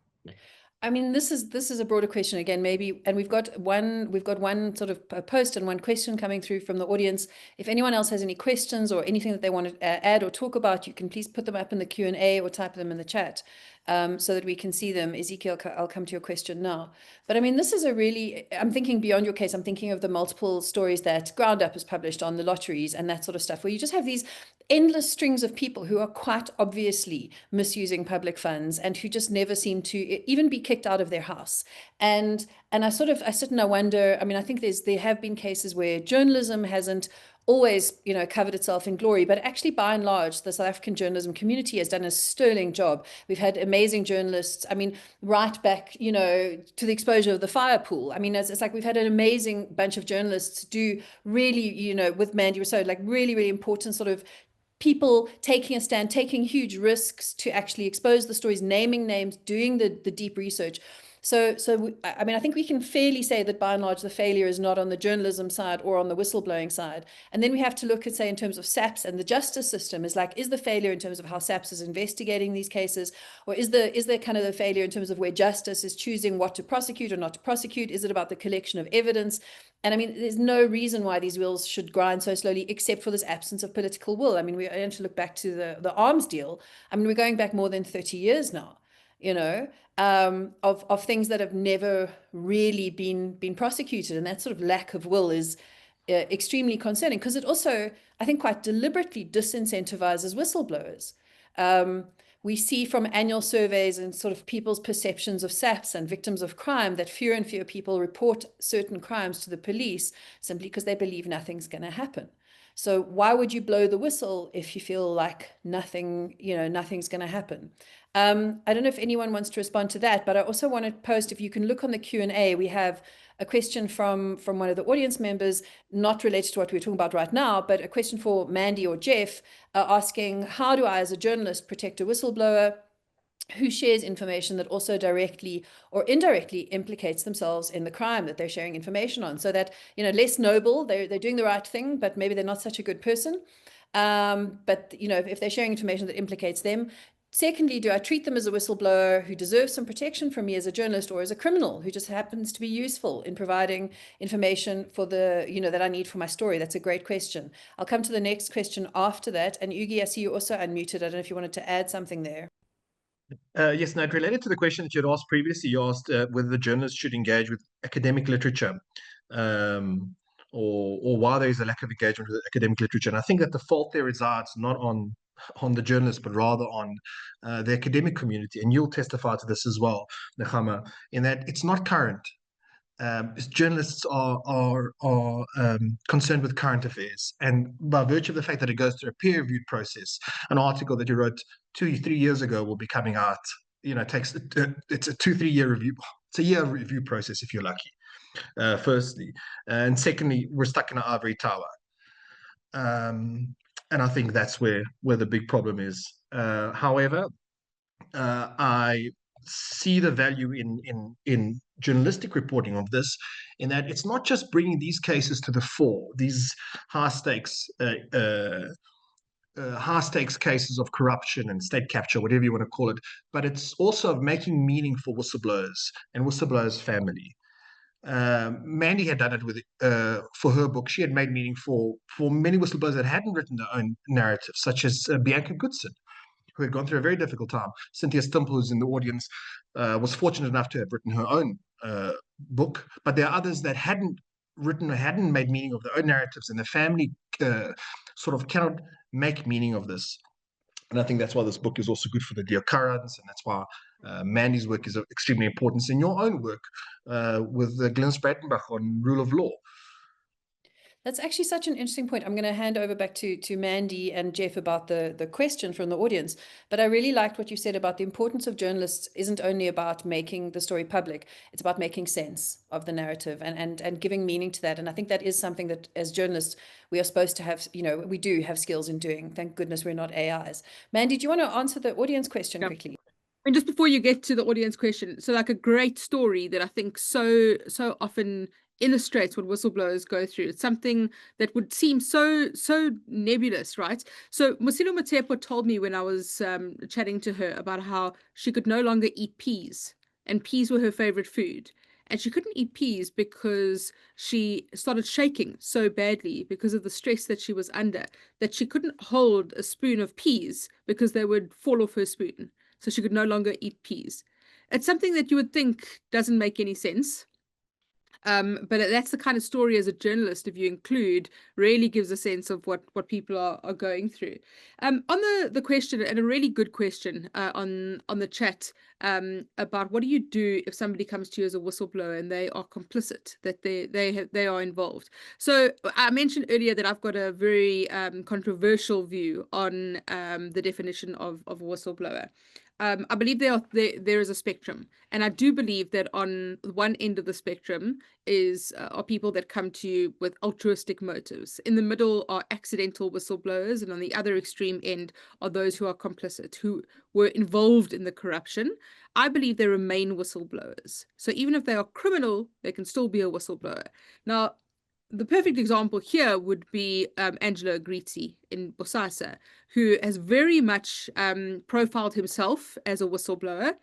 I mean, this is a broader question again, maybe, and we've got one sort of a post and one question coming through from the audience. If anyone else has any questions or anything that they want to add or talk about, you can please put them up in the Q&A or type them in the chat, so that we can see them. Ezekiel, I'll come to your question now. But I mean, this is I'm thinking beyond your case. I'm thinking of the multiple stories that Ground Up has published on the lotteries and that sort of stuff, where you just have these endless strings of people who are quite obviously misusing public funds and who just never seem to even be kicked out of their house. And I sit and I wonder, I mean, I think there have been cases where journalism hasn't always, you know, covered itself in glory, but actually by and large, the South African journalism community has done a sterling job. We've had amazing journalists, I mean, right back, you know, to the exposure of the fire pool. I mean, it's like we've had an amazing bunch of journalists do really, you know, with Mandy Wiener, like really, really important sort of people taking a stand, taking huge risks to actually expose the stories, naming names, doing the deep research. I mean, I think we can fairly say that by and large the failure is not on the journalism side or on the whistleblowing side. And then we have to look at, say, in terms of SAPS and the justice system, is like, is the failure in terms of how SAPS is investigating these cases, or is there kind of the failure in terms of where justice is choosing what to prosecute or not to prosecute? Is it about the collection of evidence? And I mean, there's no reason why these wheels should grind so slowly, except for this absence of political will. I mean, we have to look back to the arms deal. I mean, we're going back more than 30 years now, you know, of things that have never really been prosecuted. And that sort of lack of will is extremely concerning, because it also, I think, quite deliberately disincentivizes whistleblowers. We see from annual surveys and sort of people's perceptions of SAPS and victims of crime that fewer and fewer people report certain crimes to the police simply because they believe nothing's going to happen. So why would you blow the whistle if you feel like nothing's going to happen? I don't know if anyone wants to respond to that, but I also want to post, if you can look on the Q&A, we have a question from one of the audience members, not related to what we're talking about right now, but a question for Mandy or Jeff, asking, how do I as a journalist protect a whistleblower who shares information that also directly or indirectly implicates themselves in the crime that they're sharing information on? So that, you know, less noble, they're doing the right thing, but maybe they're not such a good person. But, you know, if they're sharing information that implicates them. Secondly, do I treat them as a whistleblower who deserves some protection from me as a journalist, or as a criminal who just happens to be useful in providing information for the, you know, that I need for my story? That's a great question. I'll come to the next question after that. And Ugi, I see you also unmuted. I don't know if you wanted to add something there. Yes, no, it related to the question that you had asked previously. You asked whether the journalists should engage with academic literature, or why there is a lack of engagement with academic literature. And I think that the fault there resides not on the journalists, but rather on the academic community. And you'll testify to this as well, Nechama, in that it's not current. Journalists are concerned with current affairs, and by virtue of the fact that it goes through a peer-reviewed process, an article that you wrote 2-3 years ago will be coming out. You know, it's a 2-3 year review. It's a year review process if you're lucky. Firstly, and secondly, we're stuck in an ivory tower, and I think that's where the big problem is. However, I see the value in journalistic reporting of this, in that it's not just bringing these cases to the fore, these high stakes cases of corruption and state capture, whatever you want to call it, but it's also making meaning for whistleblowers and whistleblowers' family. Mandy had done it for her book. She had made meaning for many whistleblowers that hadn't written their own narrative, such as Bianca Goodson, who had gone through a very difficult time. Cynthia Stimple, who's in the audience, was fortunate enough to have written her own book, but there are others that hadn't written or hadn't made meaning of their own narratives, and the family sort of cannot make meaning of this. And I think that's why this book is also good for the Deokarans, and that's why Mandy's work is extremely important. In your own work with Glenn Spratenbach on rule of law. That's actually such an interesting point. I'm going to hand over back to Mandy and Jeff about the question from the audience. But I really liked what you said about the importance of journalists isn't only about making the story public, it's about making sense of the narrative and giving meaning to that. And I think that is something that as journalists, we are supposed to have, you know, we do have skills in doing. Thank goodness we're not AIs. Mandy, do you want to answer the audience question quickly? And just before you get to the audience question, so like a great story that I think so often illustrates what whistleblowers go through. It's something that would seem so nebulous, right? So Musilo Matepo told me when I was chatting to her about how she could no longer eat peas, and peas were her favorite food. And she couldn't eat peas because she started shaking so badly because of the stress that she was under, that she couldn't hold a spoon of peas because they would fall off her spoon. So she could no longer eat peas. It's something that you would think doesn't make any sense. But that's the kind of story as a journalist, if you include, really gives a sense of what people are going through. On the question, and a really good question on the chat about what do you do if somebody comes to you as a whistleblower and they are complicit, that they are involved. So I mentioned earlier that I've got a very controversial view on the definition of a whistleblower. I believe there is a spectrum, and I do believe that on one end of the spectrum are people that come to you with altruistic motives. In the middle are accidental whistleblowers, and on the other extreme end are those who are complicit, who were involved in the corruption. I believe they remain whistleblowers. So even if they are criminal, they can still be a whistleblower. Now, the perfect example here would be Angelo Ugljesa in Bosasa, who has very much profiled himself as a whistleblower.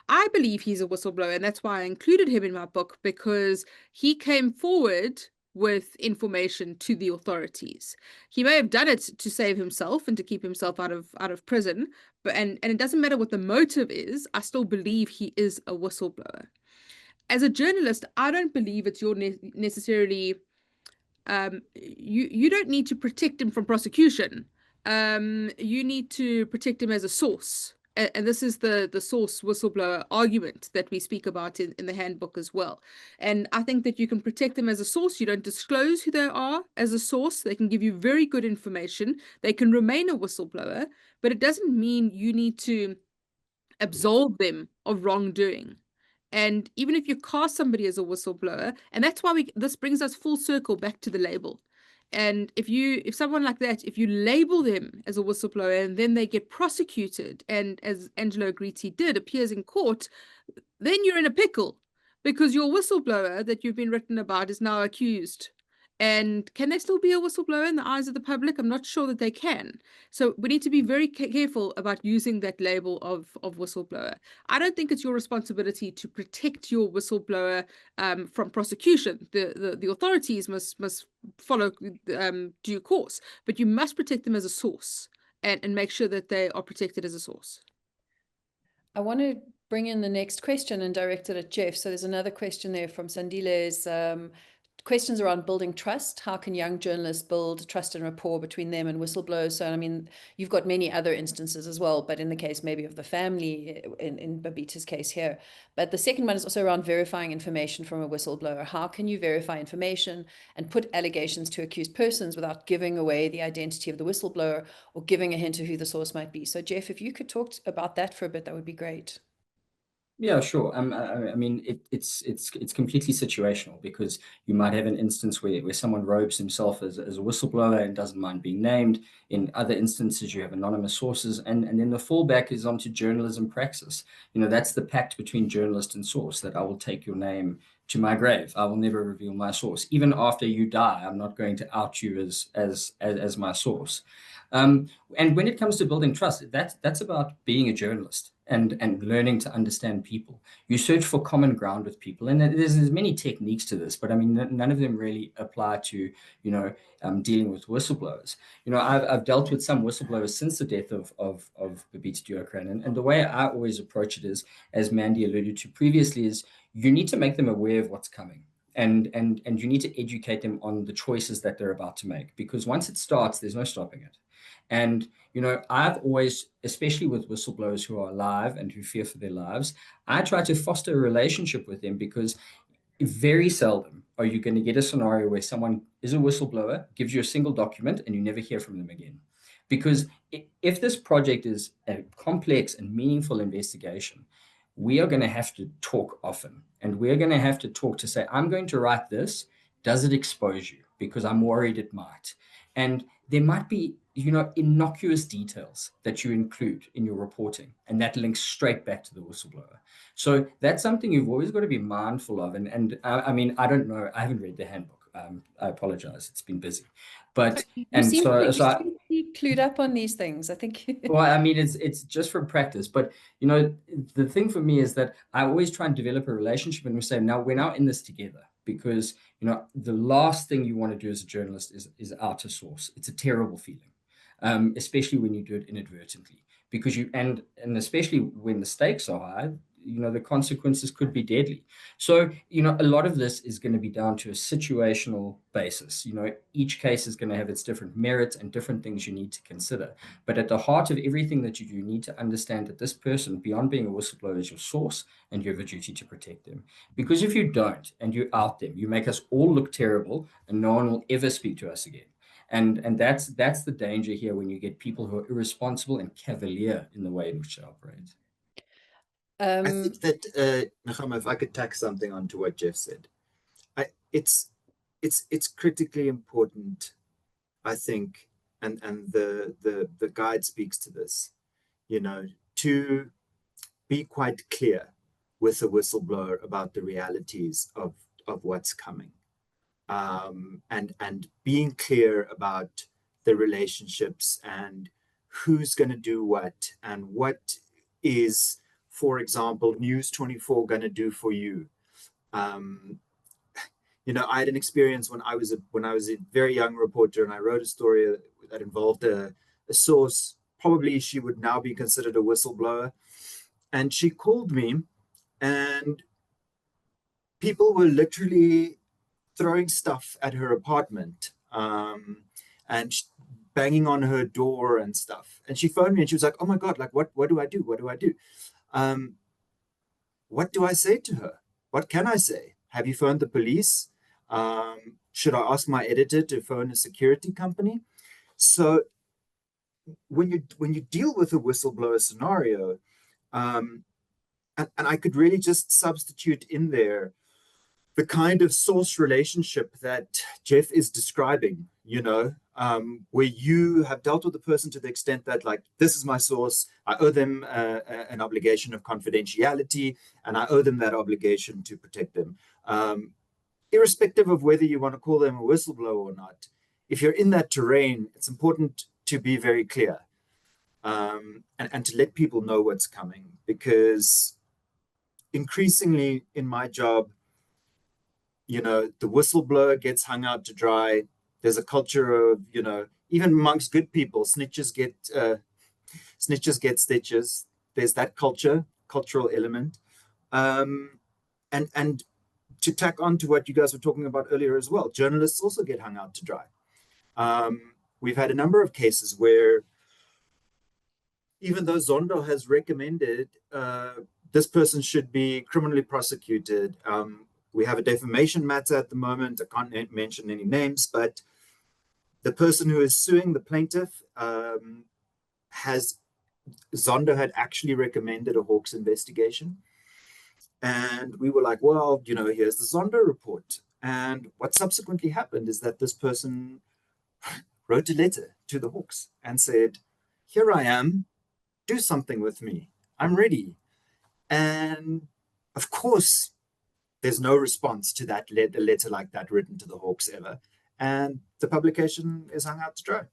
I believe he's a whistleblower, and that's why I included him in my book, because he came forward with information to the authorities. He may have done it to save himself and to keep himself out of prison, but and it doesn't matter what the motive is, I still believe he is a whistleblower. As a journalist, I don't believe it's your necessarily you don't need to protect him from prosecution. You need to protect him as a source. And this is the source whistleblower argument that we speak about in the handbook as well. And I think that you can protect them as a source. You don't disclose who they are as a source. They can give you very good information. They can remain a whistleblower, but it doesn't mean you need to absolve them of wrongdoing. And even if you cast somebody as a whistleblower, and that's why this brings us full circle back to the label. And if someone like that, if you label them as a whistleblower and then they get prosecuted, and as Angelo Ugljesa did, appears in court, then you're in a pickle, because your whistleblower that you've been written about is now accused. And can they still be a whistleblower in the eyes of the public? I'm not sure that they can. So we need to be very careful about using that label of whistleblower. I don't think it's your responsibility to protect your whistleblower from prosecution. The authorities must follow due course, but you must protect them as a source and make sure that they are protected as a source. I want to bring in the next question and direct it at Jeff. So there's another question there from Sandile's questions around building trust. How can young journalists build trust and rapport between them and whistleblowers? So, I mean, you've got many other instances as well, but in the case maybe of the family, in Babita's case here. But the second one is also around verifying information from a whistleblower. How can you verify information and put allegations to accused persons without giving away the identity of the whistleblower or giving a hint of who the source might be? So, Jeff, if you could talk about that for a bit, that would be great. Yeah, sure. I mean, it's completely situational, because you might have an instance where someone robes himself as a whistleblower and doesn't mind being named. In other instances, you have anonymous sources, and then the fallback is onto journalism praxis. You know, that's the pact between journalist and source, that I will take your name to my grave. I will never reveal my source. Even after you die, I'm not going to out you as my source. And when it comes to building trust, that's about being a journalist and learning to understand people. You search for common ground with people, and there's many techniques to this, but I mean, none of them really apply to, dealing with whistleblowers. I've dealt with some whistleblowers since the death of Babita Deokaran, and the way I always approach it is, as Mandy alluded to previously, is you need to make them aware of what's coming. And you need to educate them on the choices that they're about to make, because once it starts, there's no stopping it. And, I've always, especially with whistleblowers who are alive and who fear for their lives, I try to foster a relationship with them, because very seldom are you going to get a scenario where someone is a whistleblower, gives you a single document, and you never hear from them again. Because if this project is a complex and meaningful investigation, we are going to have to talk often, and we're going to have to talk to say, I'm going to write this. Does it expose you? Because I'm worried it might. And there might be, innocuous details that you include in your reporting, and that links straight back to the whistleblower. So that's something you've always got to be mindful of. And I mean, I don't know, I haven't read the handbook. I apologize, it's been busy. But you seem clued up on these things, I think. Well, I mean, it's just from practice. But the thing for me is that I always try and develop a relationship, and we say, now we're now in this together, because the last thing you want to do as a journalist is out a source. It's a terrible feeling, especially when you do it inadvertently, because and especially when the stakes are high. The consequences could be deadly. So, a lot of this is going to be down to a situational basis. Each case is going to have its different merits and different things you need to consider. But at the heart of everything that you do, you need to understand that this person, beyond being a whistleblower, is your source, and you have a duty to protect them. Because if you don't, and you out them, you make us all look terrible, and no one will ever speak to us again. And that's the danger here, when you get people who are irresponsible and cavalier in the way in which they operate. I think that Nechama, if I could tack something onto what Jeff said, it's critically important, I think, and the guide speaks to this, you know, to be quite clear with a whistleblower about the realities of what's coming, and being clear about the relationships and who's going to do what and what is, for example, News 24 going to do for you. You know, I had an experience when I was a very young reporter, and I wrote a story that involved a source. Probably she would now be considered a whistleblower. And she called me, and people were literally throwing stuff at her apartment, and banging on her door and stuff. And she phoned me and she was like, "Oh my God, like what do I do? What do I do?" What do I say to her? What can I say? Have you phoned the police? Should I ask my editor to phone a security company? So when you deal with a whistleblower scenario, and I could really just substitute in there the kind of source relationship that Jeff is describing, you know, where you have dealt with the person to the extent that, like, this is my source, I owe them an obligation of confidentiality, and I owe them that obligation to protect them. Irrespective of whether you want to call them a whistleblower or not, if you're in that terrain, it's important to be very clear, and to let people know what's coming, because increasingly in my job, you know, the whistleblower gets hung out to dry. There's a culture of, you know, even amongst good people, snitches get stitches. There's that cultural element. And to tack on to what you guys were talking about earlier as well, journalists also get hung out to dry. We've had a number of cases where, even though Zondo has recommended this person should be criminally prosecuted, we have a defamation matter at the moment. I can't mention any names, but the person who is suing the plaintiff Zondo had actually recommended a Hawks investigation. And we were like, well, you know, here's the Zondo report. And what subsequently happened is that this person wrote a letter to the Hawks and said, here I am, do something with me. I'm ready. And of course, there's no response to that letter like that written to the Hawks ever. And the publication is hung out to dry.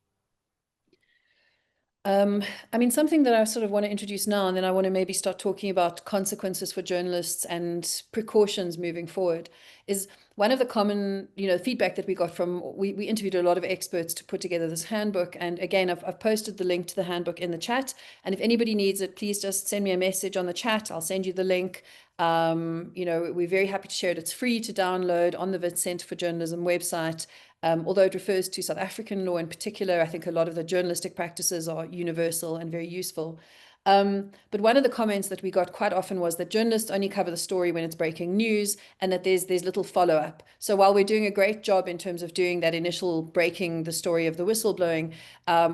I mean, something that I sort of want to introduce now, and then I want to maybe start talking about consequences for journalists and precautions moving forward, is one of the common, you know, feedback that we got from, we interviewed a lot of experts to put together this handbook. And again, I've posted the link to the handbook in the chat. And if anybody needs it, please just send me a message on the chat. I'll send you the link. You know, we're very happy to share it. It's free to download on the Wits Centre for Journalism website. Although it refers to South African law in particular, I think a lot of the journalistic practices are universal and very useful. But one of the comments that we got quite often was that journalists only cover the story when it's breaking news, and that there's little follow-up. So while we're doing a great job in terms of doing that initial breaking the story of the whistleblowing,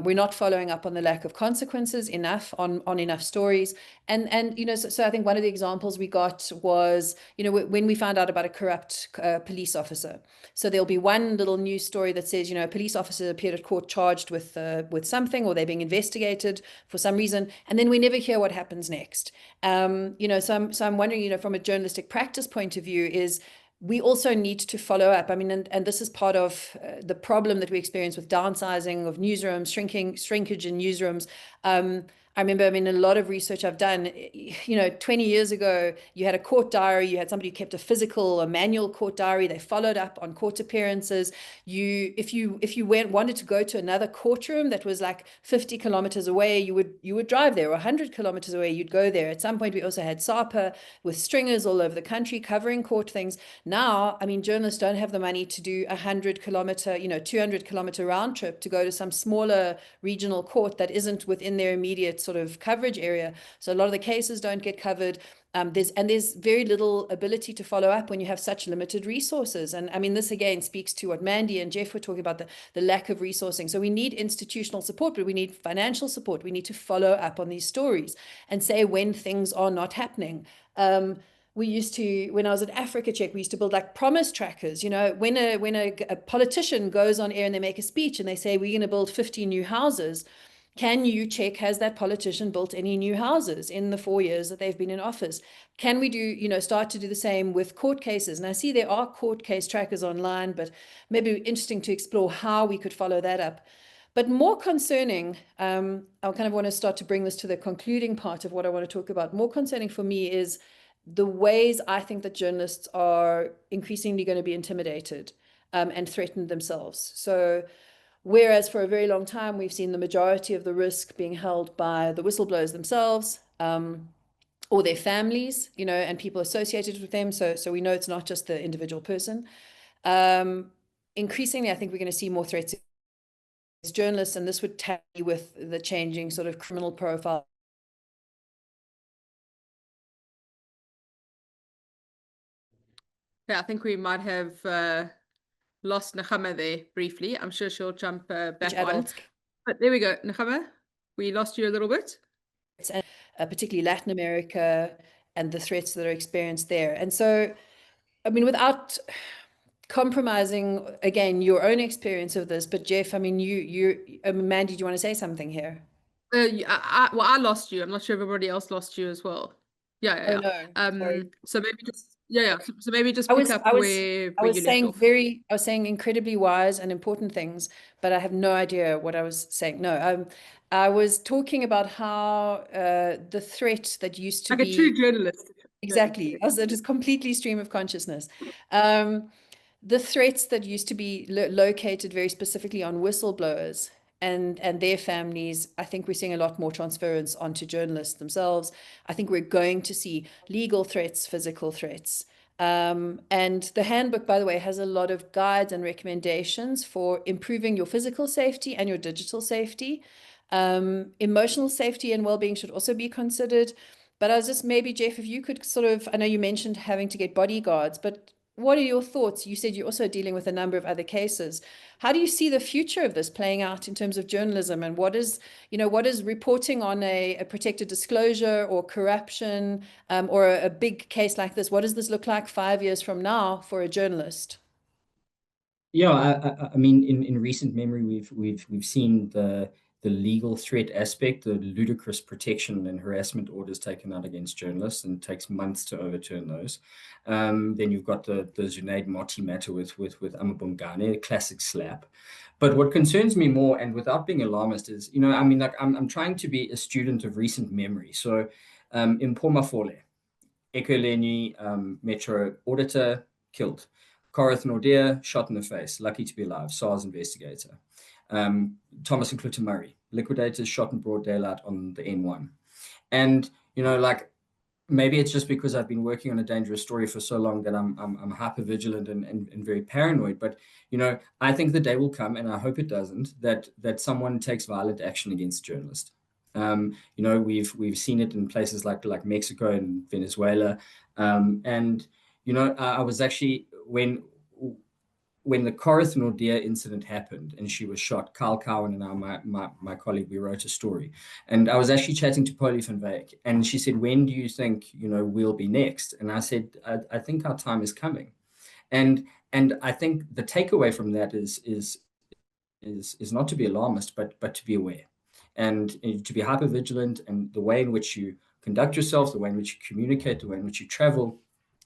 we're not following up on the lack of consequences enough on enough stories. And you know, so I think one of the examples we got was, you know, when we found out about a corrupt police officer. So there'll be one little news story that says, you know, a police officer appeared at court charged with something, or they're being investigated for some reason, and then we never hear what happens next. You know, so I'm wondering, you know, from a journalistic practice point of view, is we also need to follow up. I mean, and this is part of the problem that we experience with downsizing of newsrooms, shrinkage in newsrooms. I remember, I mean, a lot of research I've done, you know, 20 years ago, you had a court diary, you had somebody who kept a manual court diary, they followed up on court appearances. If you wanted to go to another courtroom that was like 50 kilometers away, you would drive there, or 100 kilometers away, you'd go there. At some point, we also had SAPA with stringers all over the country covering court things. Now, I mean, journalists don't have the money to do 100-kilometer, you know, 200-kilometer round trip to go to some smaller regional court that isn't within their immediate sort of coverage area. So a lot of the cases don't get covered. There's very little ability to follow up when you have such limited resources. And I mean, this again speaks to what Mandy and Jeff were talking about, the lack of resourcing. So we need institutional support, but we need financial support. We need to follow up on these stories and say when things are not happening. We used to, when I was at Africa Check, we used to build like promise trackers. You know, when a politician goes on air and they make a speech and they say, we're going to build 50 new houses, can you check, has that politician built any new houses in the 4 years that they've been in office? Can we do, you know, start to do the same with court cases? And I see there are court case trackers online, but maybe interesting to explore how we could follow that up. But more concerning, I kind of want to start to bring this to the concluding part of what I want to talk about. More concerning for me is the ways I think that journalists are increasingly going to be intimidated and threatened themselves. So whereas for a very long time, we've seen the majority of the risk being held by the whistleblowers themselves or their families, you know, and people associated with them. So we know it's not just the individual person. Increasingly, I think we're going to see more threats as journalists, and this would tally with the changing sort of criminal profile. Yeah, I think we might have lost Nechama there briefly. I'm sure she'll jump back on. But there we go, Nechama. We lost you a little bit. And particularly Latin America and the threats that are experienced there. And so, I mean, without compromising, again, your own experience of this, but Jeff, I mean, Mandy, do you want to say something here? Well, I lost you. I'm not sure if everybody else lost you as well. Yeah. No. So maybe just So maybe just pick up where I was you saying left off. I was saying incredibly wise and important things, but I have no idea what I was saying. No, I was talking about how the threat that used to like be a true journalist. exactly, also just completely stream of consciousness. The threats that used to be located very specifically on whistleblowers and their families, I think we're seeing a lot more transference onto journalists themselves. I think we're going to see legal threats, physical threats. And the handbook, by the way, has a lot of guides and recommendations for improving your physical safety and your digital safety. Emotional safety and well-being should also be considered. But I was just, maybe, Jeff, if you could sort of, I know you mentioned having to get bodyguards, but what are your thoughts? You said you're also dealing with a number of other cases. How do you see the future of this playing out in terms of journalism? And what is reporting on a protected disclosure or corruption or a big case like this? What does this look like 5 years from now for a journalist? Yeah, I mean, in recent memory, we've seen the legal threat aspect, the ludicrous protection and harassment orders taken out against journalists, and it takes months to overturn those. Then you've got the Junaid Moti matter with Amabungane, a classic slap. But what concerns me more, and without being alarmist, is, you know, I mean, like I'm trying to be a student of recent memory. So in Pomafole, Ekurhuleni Metro auditor killed. Corath Nordia shot in the face, lucky to be alive, SARS investigator. Thomas and Clutter Murray, liquidators shot in broad daylight on the N1. And, you know, like, maybe it's just because I've been working on a dangerous story for so long that I'm hyper vigilant and very paranoid. But, you know, I think the day will come, and I hope it doesn't, that someone takes violent action against journalists. You know, we've seen it in places like Mexico and Venezuela. And, you know, I was actually, when the Corath Nordia incident happened and she was shot, Kyle Cowan and I, my colleague, we wrote a story. And I was actually chatting to Polly van Wyk, and she said, when do you think, you know, we'll be next? And I said, I think our time is coming. And I think the takeaway from that is not to be alarmist, but to be aware and to be hyper vigilant, and the way in which you conduct yourself, the way in which you communicate, the way in which you travel.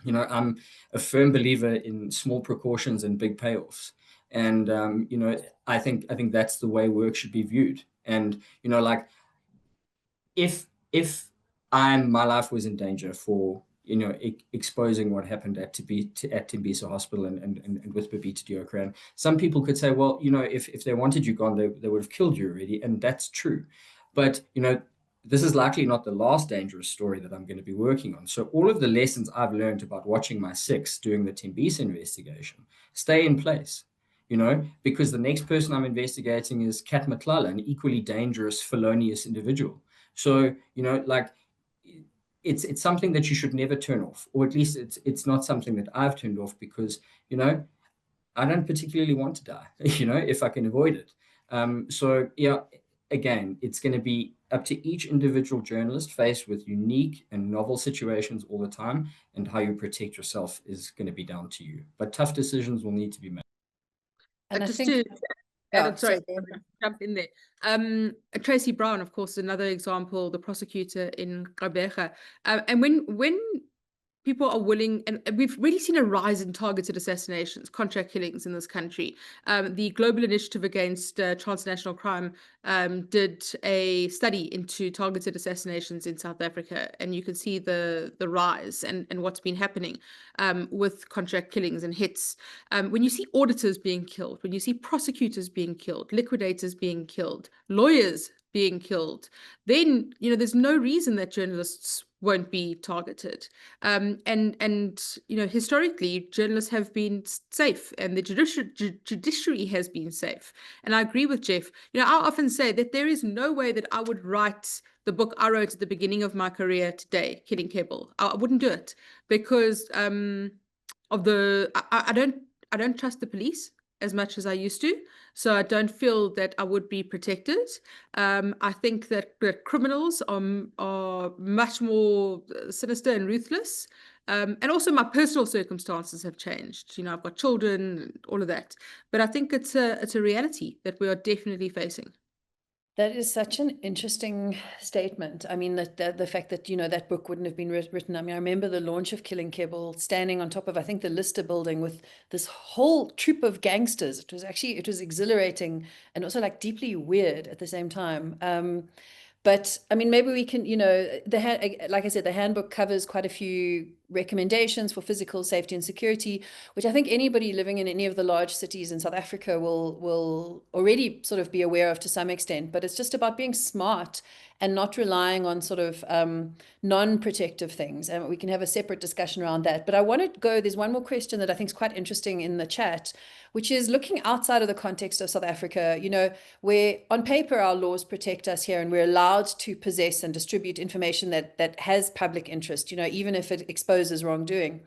You know, I'm a firm believer in small precautions and big payoffs. And, you know, I think that's the way work should be viewed. And, you know, like, if my life was in danger for, you know, exposing what happened at Tembisa Hospital and with Babita Deokaran, some people could say, well, you know, if they wanted you gone, they would have killed you already. And that's true. But, you know, this is likely not the last dangerous story that I'm going to be working on. So all of the lessons I've learned about watching my six during the Tembisa investigation stay in place, you know, because the next person I'm investigating is Kat Matlala, an equally dangerous, felonious individual. So, you know, like, it's something that you should never turn off, or at least it's not something that I've turned off, because, you know, I don't particularly want to die, you know, if I can avoid it. So yeah, again, it's going to be up to each individual journalist faced with unique and novel situations all the time, and how you protect yourself is going to be down to you. But tough decisions will need to be made. And I just think, to yeah, add, sorry, sorry. jump in there. Tracy Brown, of course, another example, the prosecutor in Gqeberha. And when people are willing, and we've really seen a rise in targeted assassinations, contract killings in this country. The Global Initiative Against Transnational Crime did a study into targeted assassinations in South Africa, and you can see the rise and what's been happening with contract killings and hits. When you see auditors being killed, when you see prosecutors being killed, liquidators being killed, lawyers being killed, then, you know, there's no reason that journalists won't be targeted. And you know, historically, journalists have been safe, and the judiciary has been safe. And I agree with Jeff. You know, I often say that there is no way that I would write the book I wrote at the beginning of my career today, Killing Kebble. I wouldn't do it, because of the I don't trust the police as much as I used to. So I don't feel that I would be protected. I think that criminals are much more sinister and ruthless. And also my personal circumstances have changed. You know, I've got children, all of that. But I think it's a reality that we are definitely facing. That is such an interesting statement. I mean, the fact that, you know, that book wouldn't have been written. I mean, I remember the launch of Killing Kebble, standing on top of, I think, the Lister building with this whole troop of gangsters. It was exhilarating and also like deeply weird at the same time. But I mean, maybe we can, you know, like I said, the handbook covers quite a few recommendations for physical safety and security, which I think anybody living in any of the large cities in South Africa will already sort of be aware of to some extent. But it's just about being smart and not relying on sort of non-protective things. And we can have a separate discussion around that. But I want to go, there's one more question that I think is quite interesting in the chat, which is looking outside of the context of South Africa, you know, where on paper our laws protect us here and we're allowed to possess and distribute information that has public interest, you know, even if it exposes wrongdoing.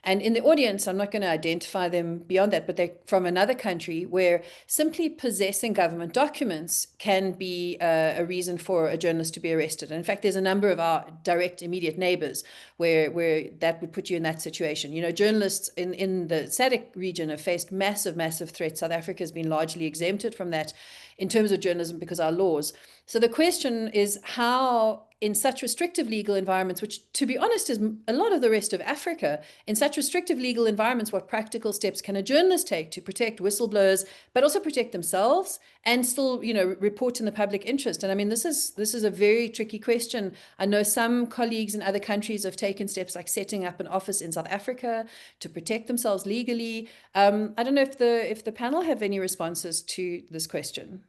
And in the audience, I'm not going to identify them beyond that, but they're from another country where simply possessing government documents can be a reason for a journalist to be arrested. And in fact, there's a number of our direct immediate neighbors where that would put you in that situation. You know, journalists in the SADC region have faced massive threats. South Africa has been largely exempted from that in terms of journalism because our laws. So the question is how, in such restrictive legal environments, which to be honest is a lot of the rest of Africa, in such restrictive legal environments, what practical steps can a journalist take to protect whistleblowers, but also protect themselves and still, you know, report in the public interest? And I mean, this is a very tricky question. I know some colleagues in other countries have taken steps like setting up an office in South Africa to protect themselves legally. I don't know if the panel have any responses to this question.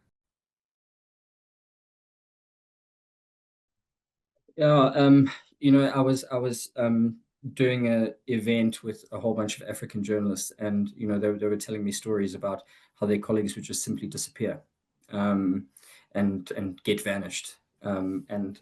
Yeah, you know, I was doing an event with a whole bunch of African journalists, and you know, they were telling me stories about how their colleagues would just simply disappear, and get vanished. And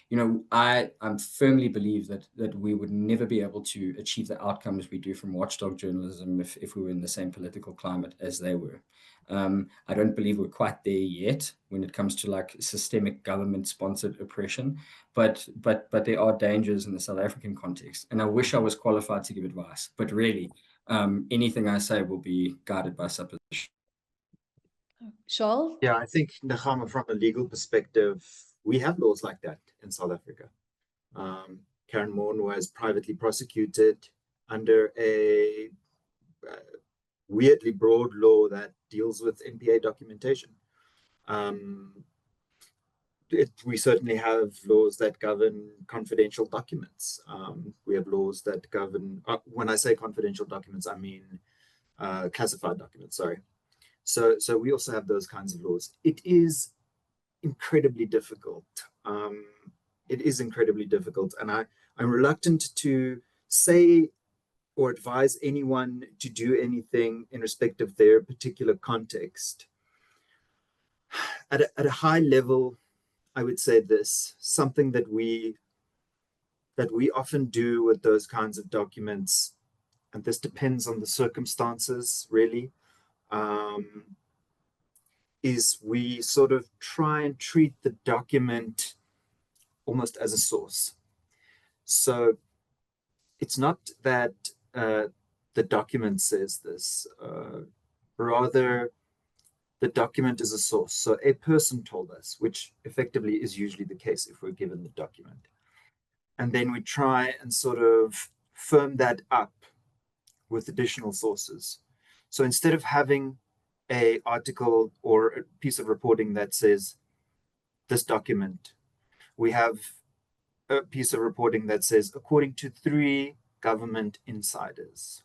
you know, I firmly believe that we would never be able to achieve the outcomes we do from watchdog journalism if we were in the same political climate as they were. I don't believe we're quite there yet when it comes to like systemic government-sponsored oppression, but there are dangers in the South African context, and I wish I was qualified to give advice. But really, anything I say will be guided by supposition. Charl? Yeah, I think, Nechama, from a legal perspective, we have laws like that in South Africa. Karen Moore was privately prosecuted under a weirdly broad law that deals with NPA documentation. We certainly have laws that govern confidential documents. We have laws that govern, when I say confidential documents, I mean classified documents, sorry. So we also have those kinds of laws. It is incredibly difficult. It is incredibly difficult. And I'm reluctant to say or advise anyone to do anything in respect of their particular context. At a high level, I would say this, something that we that we often do with those kinds of documents, and this depends on the circumstances really, is we sort of try and treat the document almost as a source. So it's not that the document says this, rather the document is a source. So a person told us, which effectively is usually the case if we're given the document. And then we try and sort of firm that up with additional sources. So instead of having an article or a piece of reporting that says this document, we have a piece of reporting that says according to 3 government insiders.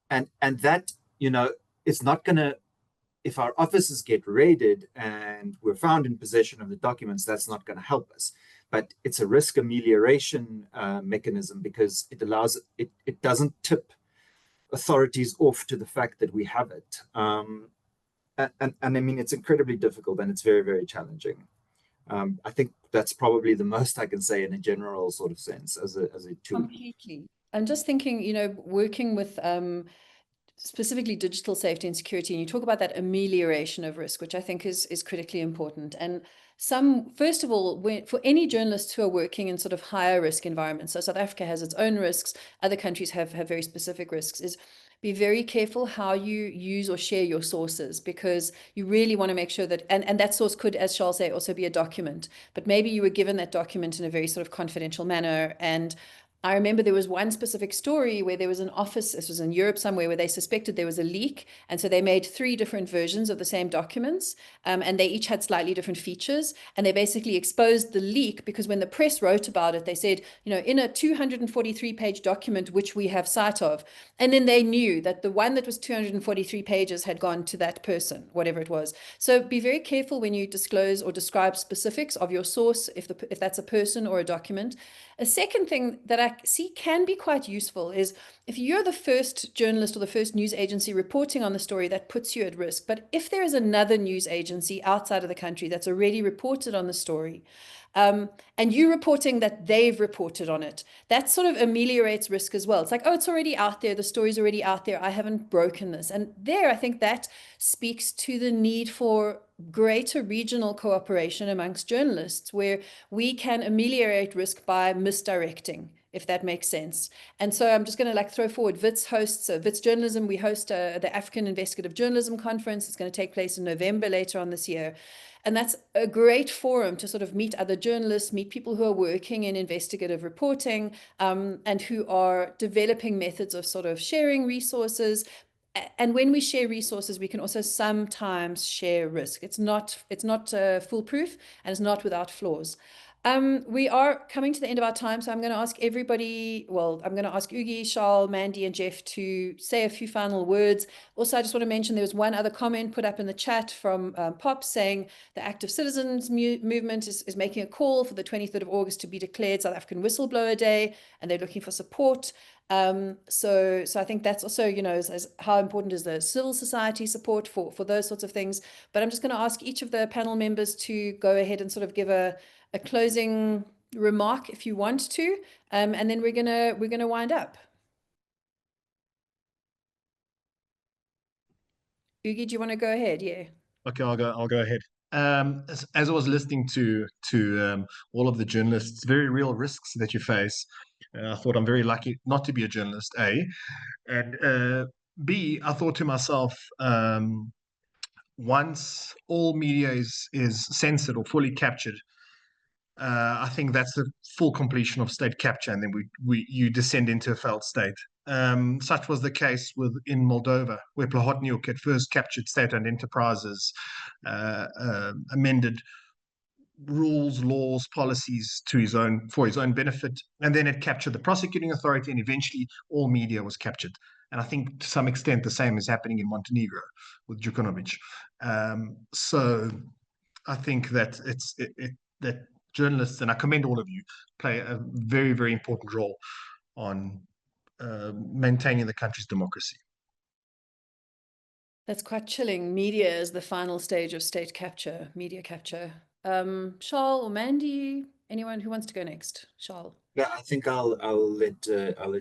And that, you know, it's not going to, if our offices get raided and we're found in possession of the documents, that's not going to help us. But it's a risk amelioration mechanism, because it allows it doesn't tip authorities off to the fact that we have it. And I mean, it's incredibly difficult and it's very, very challenging. I think that's probably the most I can say in a general sort of sense as a tool. Completely. I'm just thinking, you know, working with specifically digital safety and security, and you talk about that amelioration of risk, which I think is critically important. And first of all, for any journalists who are working in sort of higher risk environments, so South Africa has its own risks, other countries have very specific risks, is be very careful how you use or share your sources, because you really want to make sure that, and that source could, as Charl said, also be a document, but maybe you were given that document in a very sort of confidential manner. And I remember there was one specific story where there was an office, this was in Europe somewhere, where they suspected there was a leak. And so they made 3 different versions of the same documents, and they each had slightly different features. And they basically exposed the leak because when the press wrote about it, they said, you know, in a 243-page document, which we have sight of. And then they knew that the one that was 243 pages had gone to that person, whatever it was. So be very careful when you disclose or describe specifics of your source, if that's a person or a document. A second thing that I see can be quite useful is if you're the first journalist or the first news agency reporting on the story, that puts you at risk. But if there is another news agency outside of the country that's already reported on the story, and you reporting that they've reported on it, that sort of ameliorates risk as well. It's like, oh, it's already out there. The story's already out there. I haven't broken this. And there, I think that speaks to the need for greater regional cooperation amongst journalists, where we can ameliorate risk by misdirecting, if that makes sense. And so I'm just going to like throw forward, Wits hosts, Wits Journalism, we host the African Investigative Journalism Conference. It's going to take place in November later on this year. And that's a great forum to sort of meet other journalists, meet people who are working in investigative reporting, and who are developing methods of sort of sharing resources. And when we share resources, we can also sometimes share risk. It's not foolproof, and it's not without flaws. We are coming to the end of our time, so I'm going to ask everybody, well, I'm going to ask Ugi, Charl, Mandy, and Jeff to say a few final words. Also, I just want to mention there was one other comment put up in the chat from Pop saying the Active Citizens movement is making a call for the 23rd of August to be declared South African Whistleblower Day, and they're looking for support. So I think that's also, you know, as how important is the civil society support for those sorts of things. But I'm just going to ask each of the panel members to go ahead and sort of give a closing remark if you want to, and then we're gonna wind up. Ugi, do you want to go ahead? Yeah. Okay, I'll go ahead. As I was listening to all of the journalists, very real risks that you face, I thought I'm very lucky not to be a journalist, A, and B, I thought to myself, once all media is censored or fully captured, I think that's the full completion of state capture, and then you descend into a failed state. Such was the case in Moldova, where Plahotniuc had first captured state-owned enterprises, amended rules, laws, policies for his own benefit, and then it captured the prosecuting authority, and eventually all media was captured. And I think to some extent the same is happening in Montenegro with Djukanovic. So I think that that journalists, and I commend all of you, play a very, very important role on maintaining the country's democracy. That's quite chilling. Media is the final stage of state capture, media capture. Charl or Mandy, Anyone who wants to go next? Charl. Yeah, I think I'll let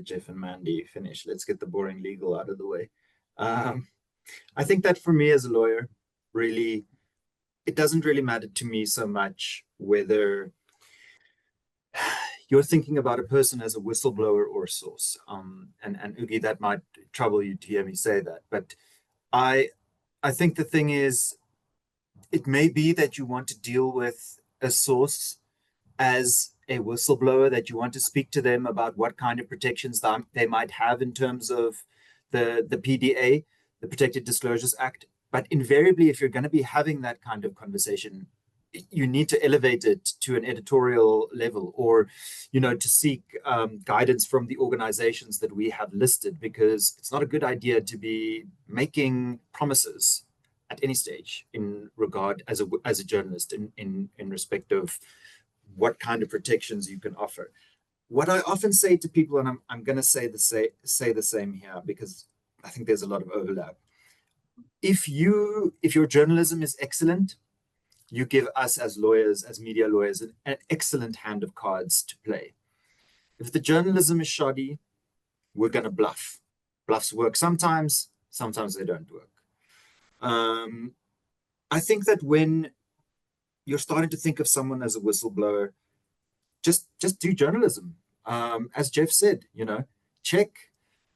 Jeff and Mandy finish. Let's get the boring legal out of the way. I think that for me as a lawyer, really, it doesn't really matter to me so much whether you're thinking about a person as a whistleblower or a source. And Ugi, that might trouble you to hear me say that, but I think the thing is, it may be that you want to deal with a source as a whistleblower, that you want to speak to them about what kind of protections they might have in terms of the PDA, the Protected Disclosures Act. But invariably, if you're going to be having that kind of conversation, you need to elevate it to an editorial level, or, to seek guidance from the organizations that we have listed, because it's not a good idea to be making promises at any stage in regard as a journalist in respect of what kind of protections you can offer. What I often say to people, and I'm going to say the same here, because I think there's a lot of overlap. If your journalism is excellent, you give us as lawyers, as media lawyers, an excellent hand of cards to play. If the journalism is shoddy, we're going to bluff. Bluffs work sometimes they don't work. I think that when you're starting to think of someone as a whistleblower, just do journalism. As Jeff said, check,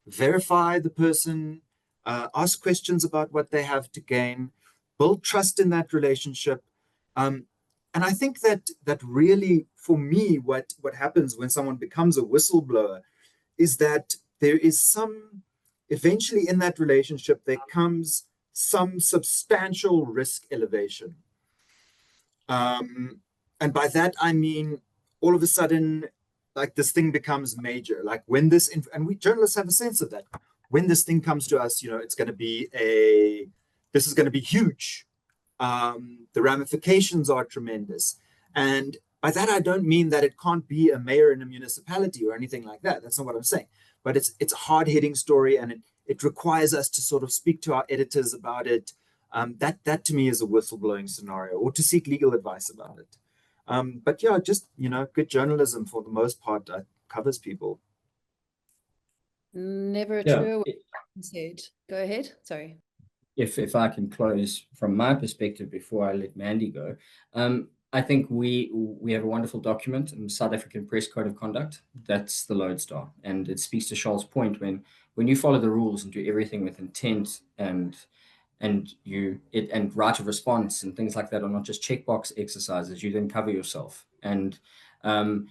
verify the person, ask questions about what they have to gain, build trust in that relationship. And I think that really, for me, what happens when someone becomes a whistleblower is that there is eventually in that relationship, there comes some substantial risk elevation. And by that, I mean, all of a sudden, like, this thing becomes major. Like, when and we journalists have a sense of that. When this thing comes to us, it's going to be this is going to be huge. The ramifications are tremendous. And by that, I don't mean that it can't be a mayor in a municipality or anything like that. That's not what I'm saying. But it's a hard-hitting story, and it requires us to sort of speak to our editors about it. That to me is a whistleblowing scenario, or to seek legal advice about it. But yeah, just, good journalism for the most part covers people. Never a truer said. Go ahead. Sorry. If I can close from my perspective before I let Mandy go, I think we have a wonderful document in the South African Press Code of Conduct. That's the lodestar, and it speaks to Charl's point. When you follow the rules and do everything with intent and right of response and things like that are not just checkbox exercises, you then cover yourself. And to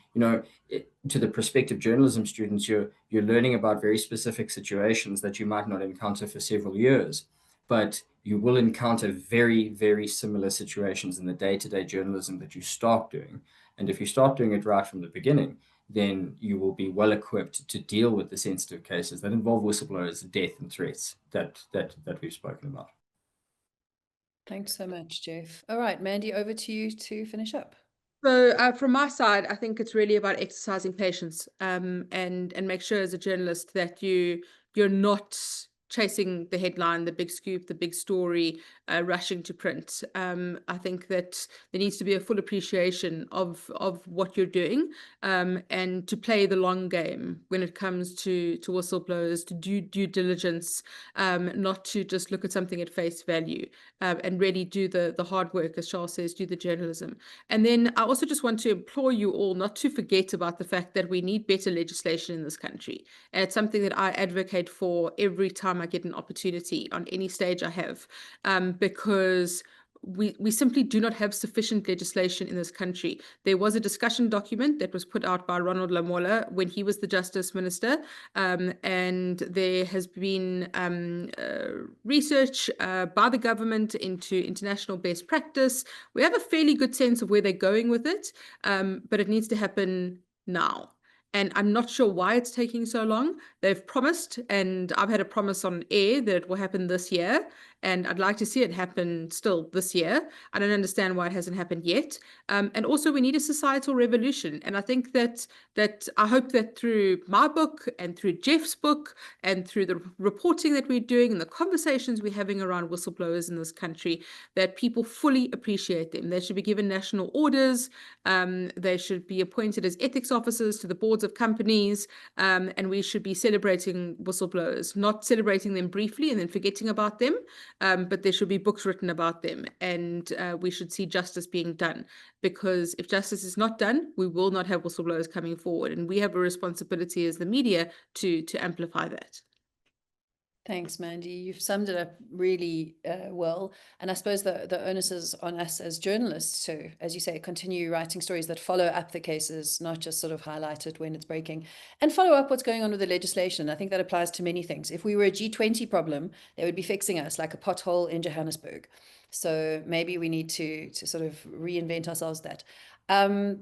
the prospective journalism students, you're learning about very specific situations that you might not encounter for several years, but you will encounter very, very similar situations in the day-to-day journalism that you start doing. And if you start doing it right from the beginning, then you will be well equipped to deal with the sensitive cases that involve whistleblowers, death, and threats that we've spoken about. Thanks so much, Jeff. All right, Mandy, over to you to finish up. So from my side, I think it's really about exercising patience, and make sure as a journalist that you're not chasing the headline, the big scoop, the big story, rushing to print. I think that there needs to be a full appreciation of what you're doing, and to play the long game when it comes to whistleblowers, to do due diligence, not to just look at something at face value, and really do the hard work, as Charles says, do the journalism. And then I also just want to implore you all not to forget about the fact that we need better legislation in this country. And it's something that I advocate for every time I get an opportunity on any stage I have, because we simply do not have sufficient legislation in this country. There was a discussion document that was put out by Ronald Lamola when he was the Justice Minister, and there has been research by the government into international best practice. We have a fairly good sense of where they're going with it, but it needs to happen now. And I'm not sure why it's taking so long. They've promised, and I've had a promise on air that it will happen this year, and I'd like to see it happen still this year. I don't understand why it hasn't happened yet. And also, we need a societal revolution. And I think that I hope that through my book and through Jeff's book and through the reporting that we're doing and the conversations we're having around whistleblowers in this country, that people fully appreciate them. They should be given national orders. They should be appointed as ethics officers to the boards of companies, and we should be celebrating whistleblowers, not celebrating them briefly and then forgetting about them, but there should be books written about them, and we should see justice being done, because if justice is not done, we will not have whistleblowers coming forward, and we have a responsibility as the media to amplify that. Thanks, Mandy. You've summed it up really well. And I suppose the onus is on us as journalists to, as you say, continue writing stories that follow up the cases, not just sort of highlight it when it's breaking, and follow up what's going on with the legislation. I think that applies to many things. If we were a G20 problem, they would be fixing us like a pothole in Johannesburg. So maybe we need to sort of reinvent ourselves that.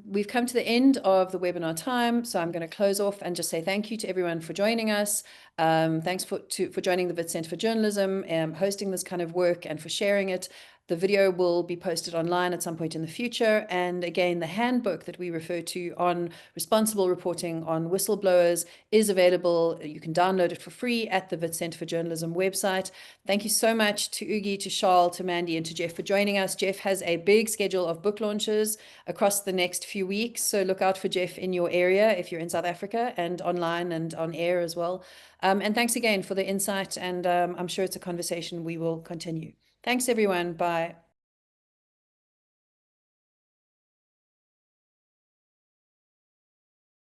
We've come to the end of the webinar time, so I'm going to close off and just say thank you to everyone for joining us. Thanks for joining the Wits Centre for Journalism, hosting this kind of work, and for sharing it. The video will be posted online at some point in the future. And again, the handbook that we refer to on responsible reporting on whistleblowers is available. You can download it for free at the Wits Centre for Journalism website. Thank you so much to Ugi, to Charl, to Mandy, and to Jeff for joining us. Jeff has a big schedule of book launches across the next few weeks, so look out for Jeff in your area if you're in South Africa, and online and on air as well. And thanks again for the insight, and I'm sure it's a conversation we will continue. Thanks, everyone. Bye.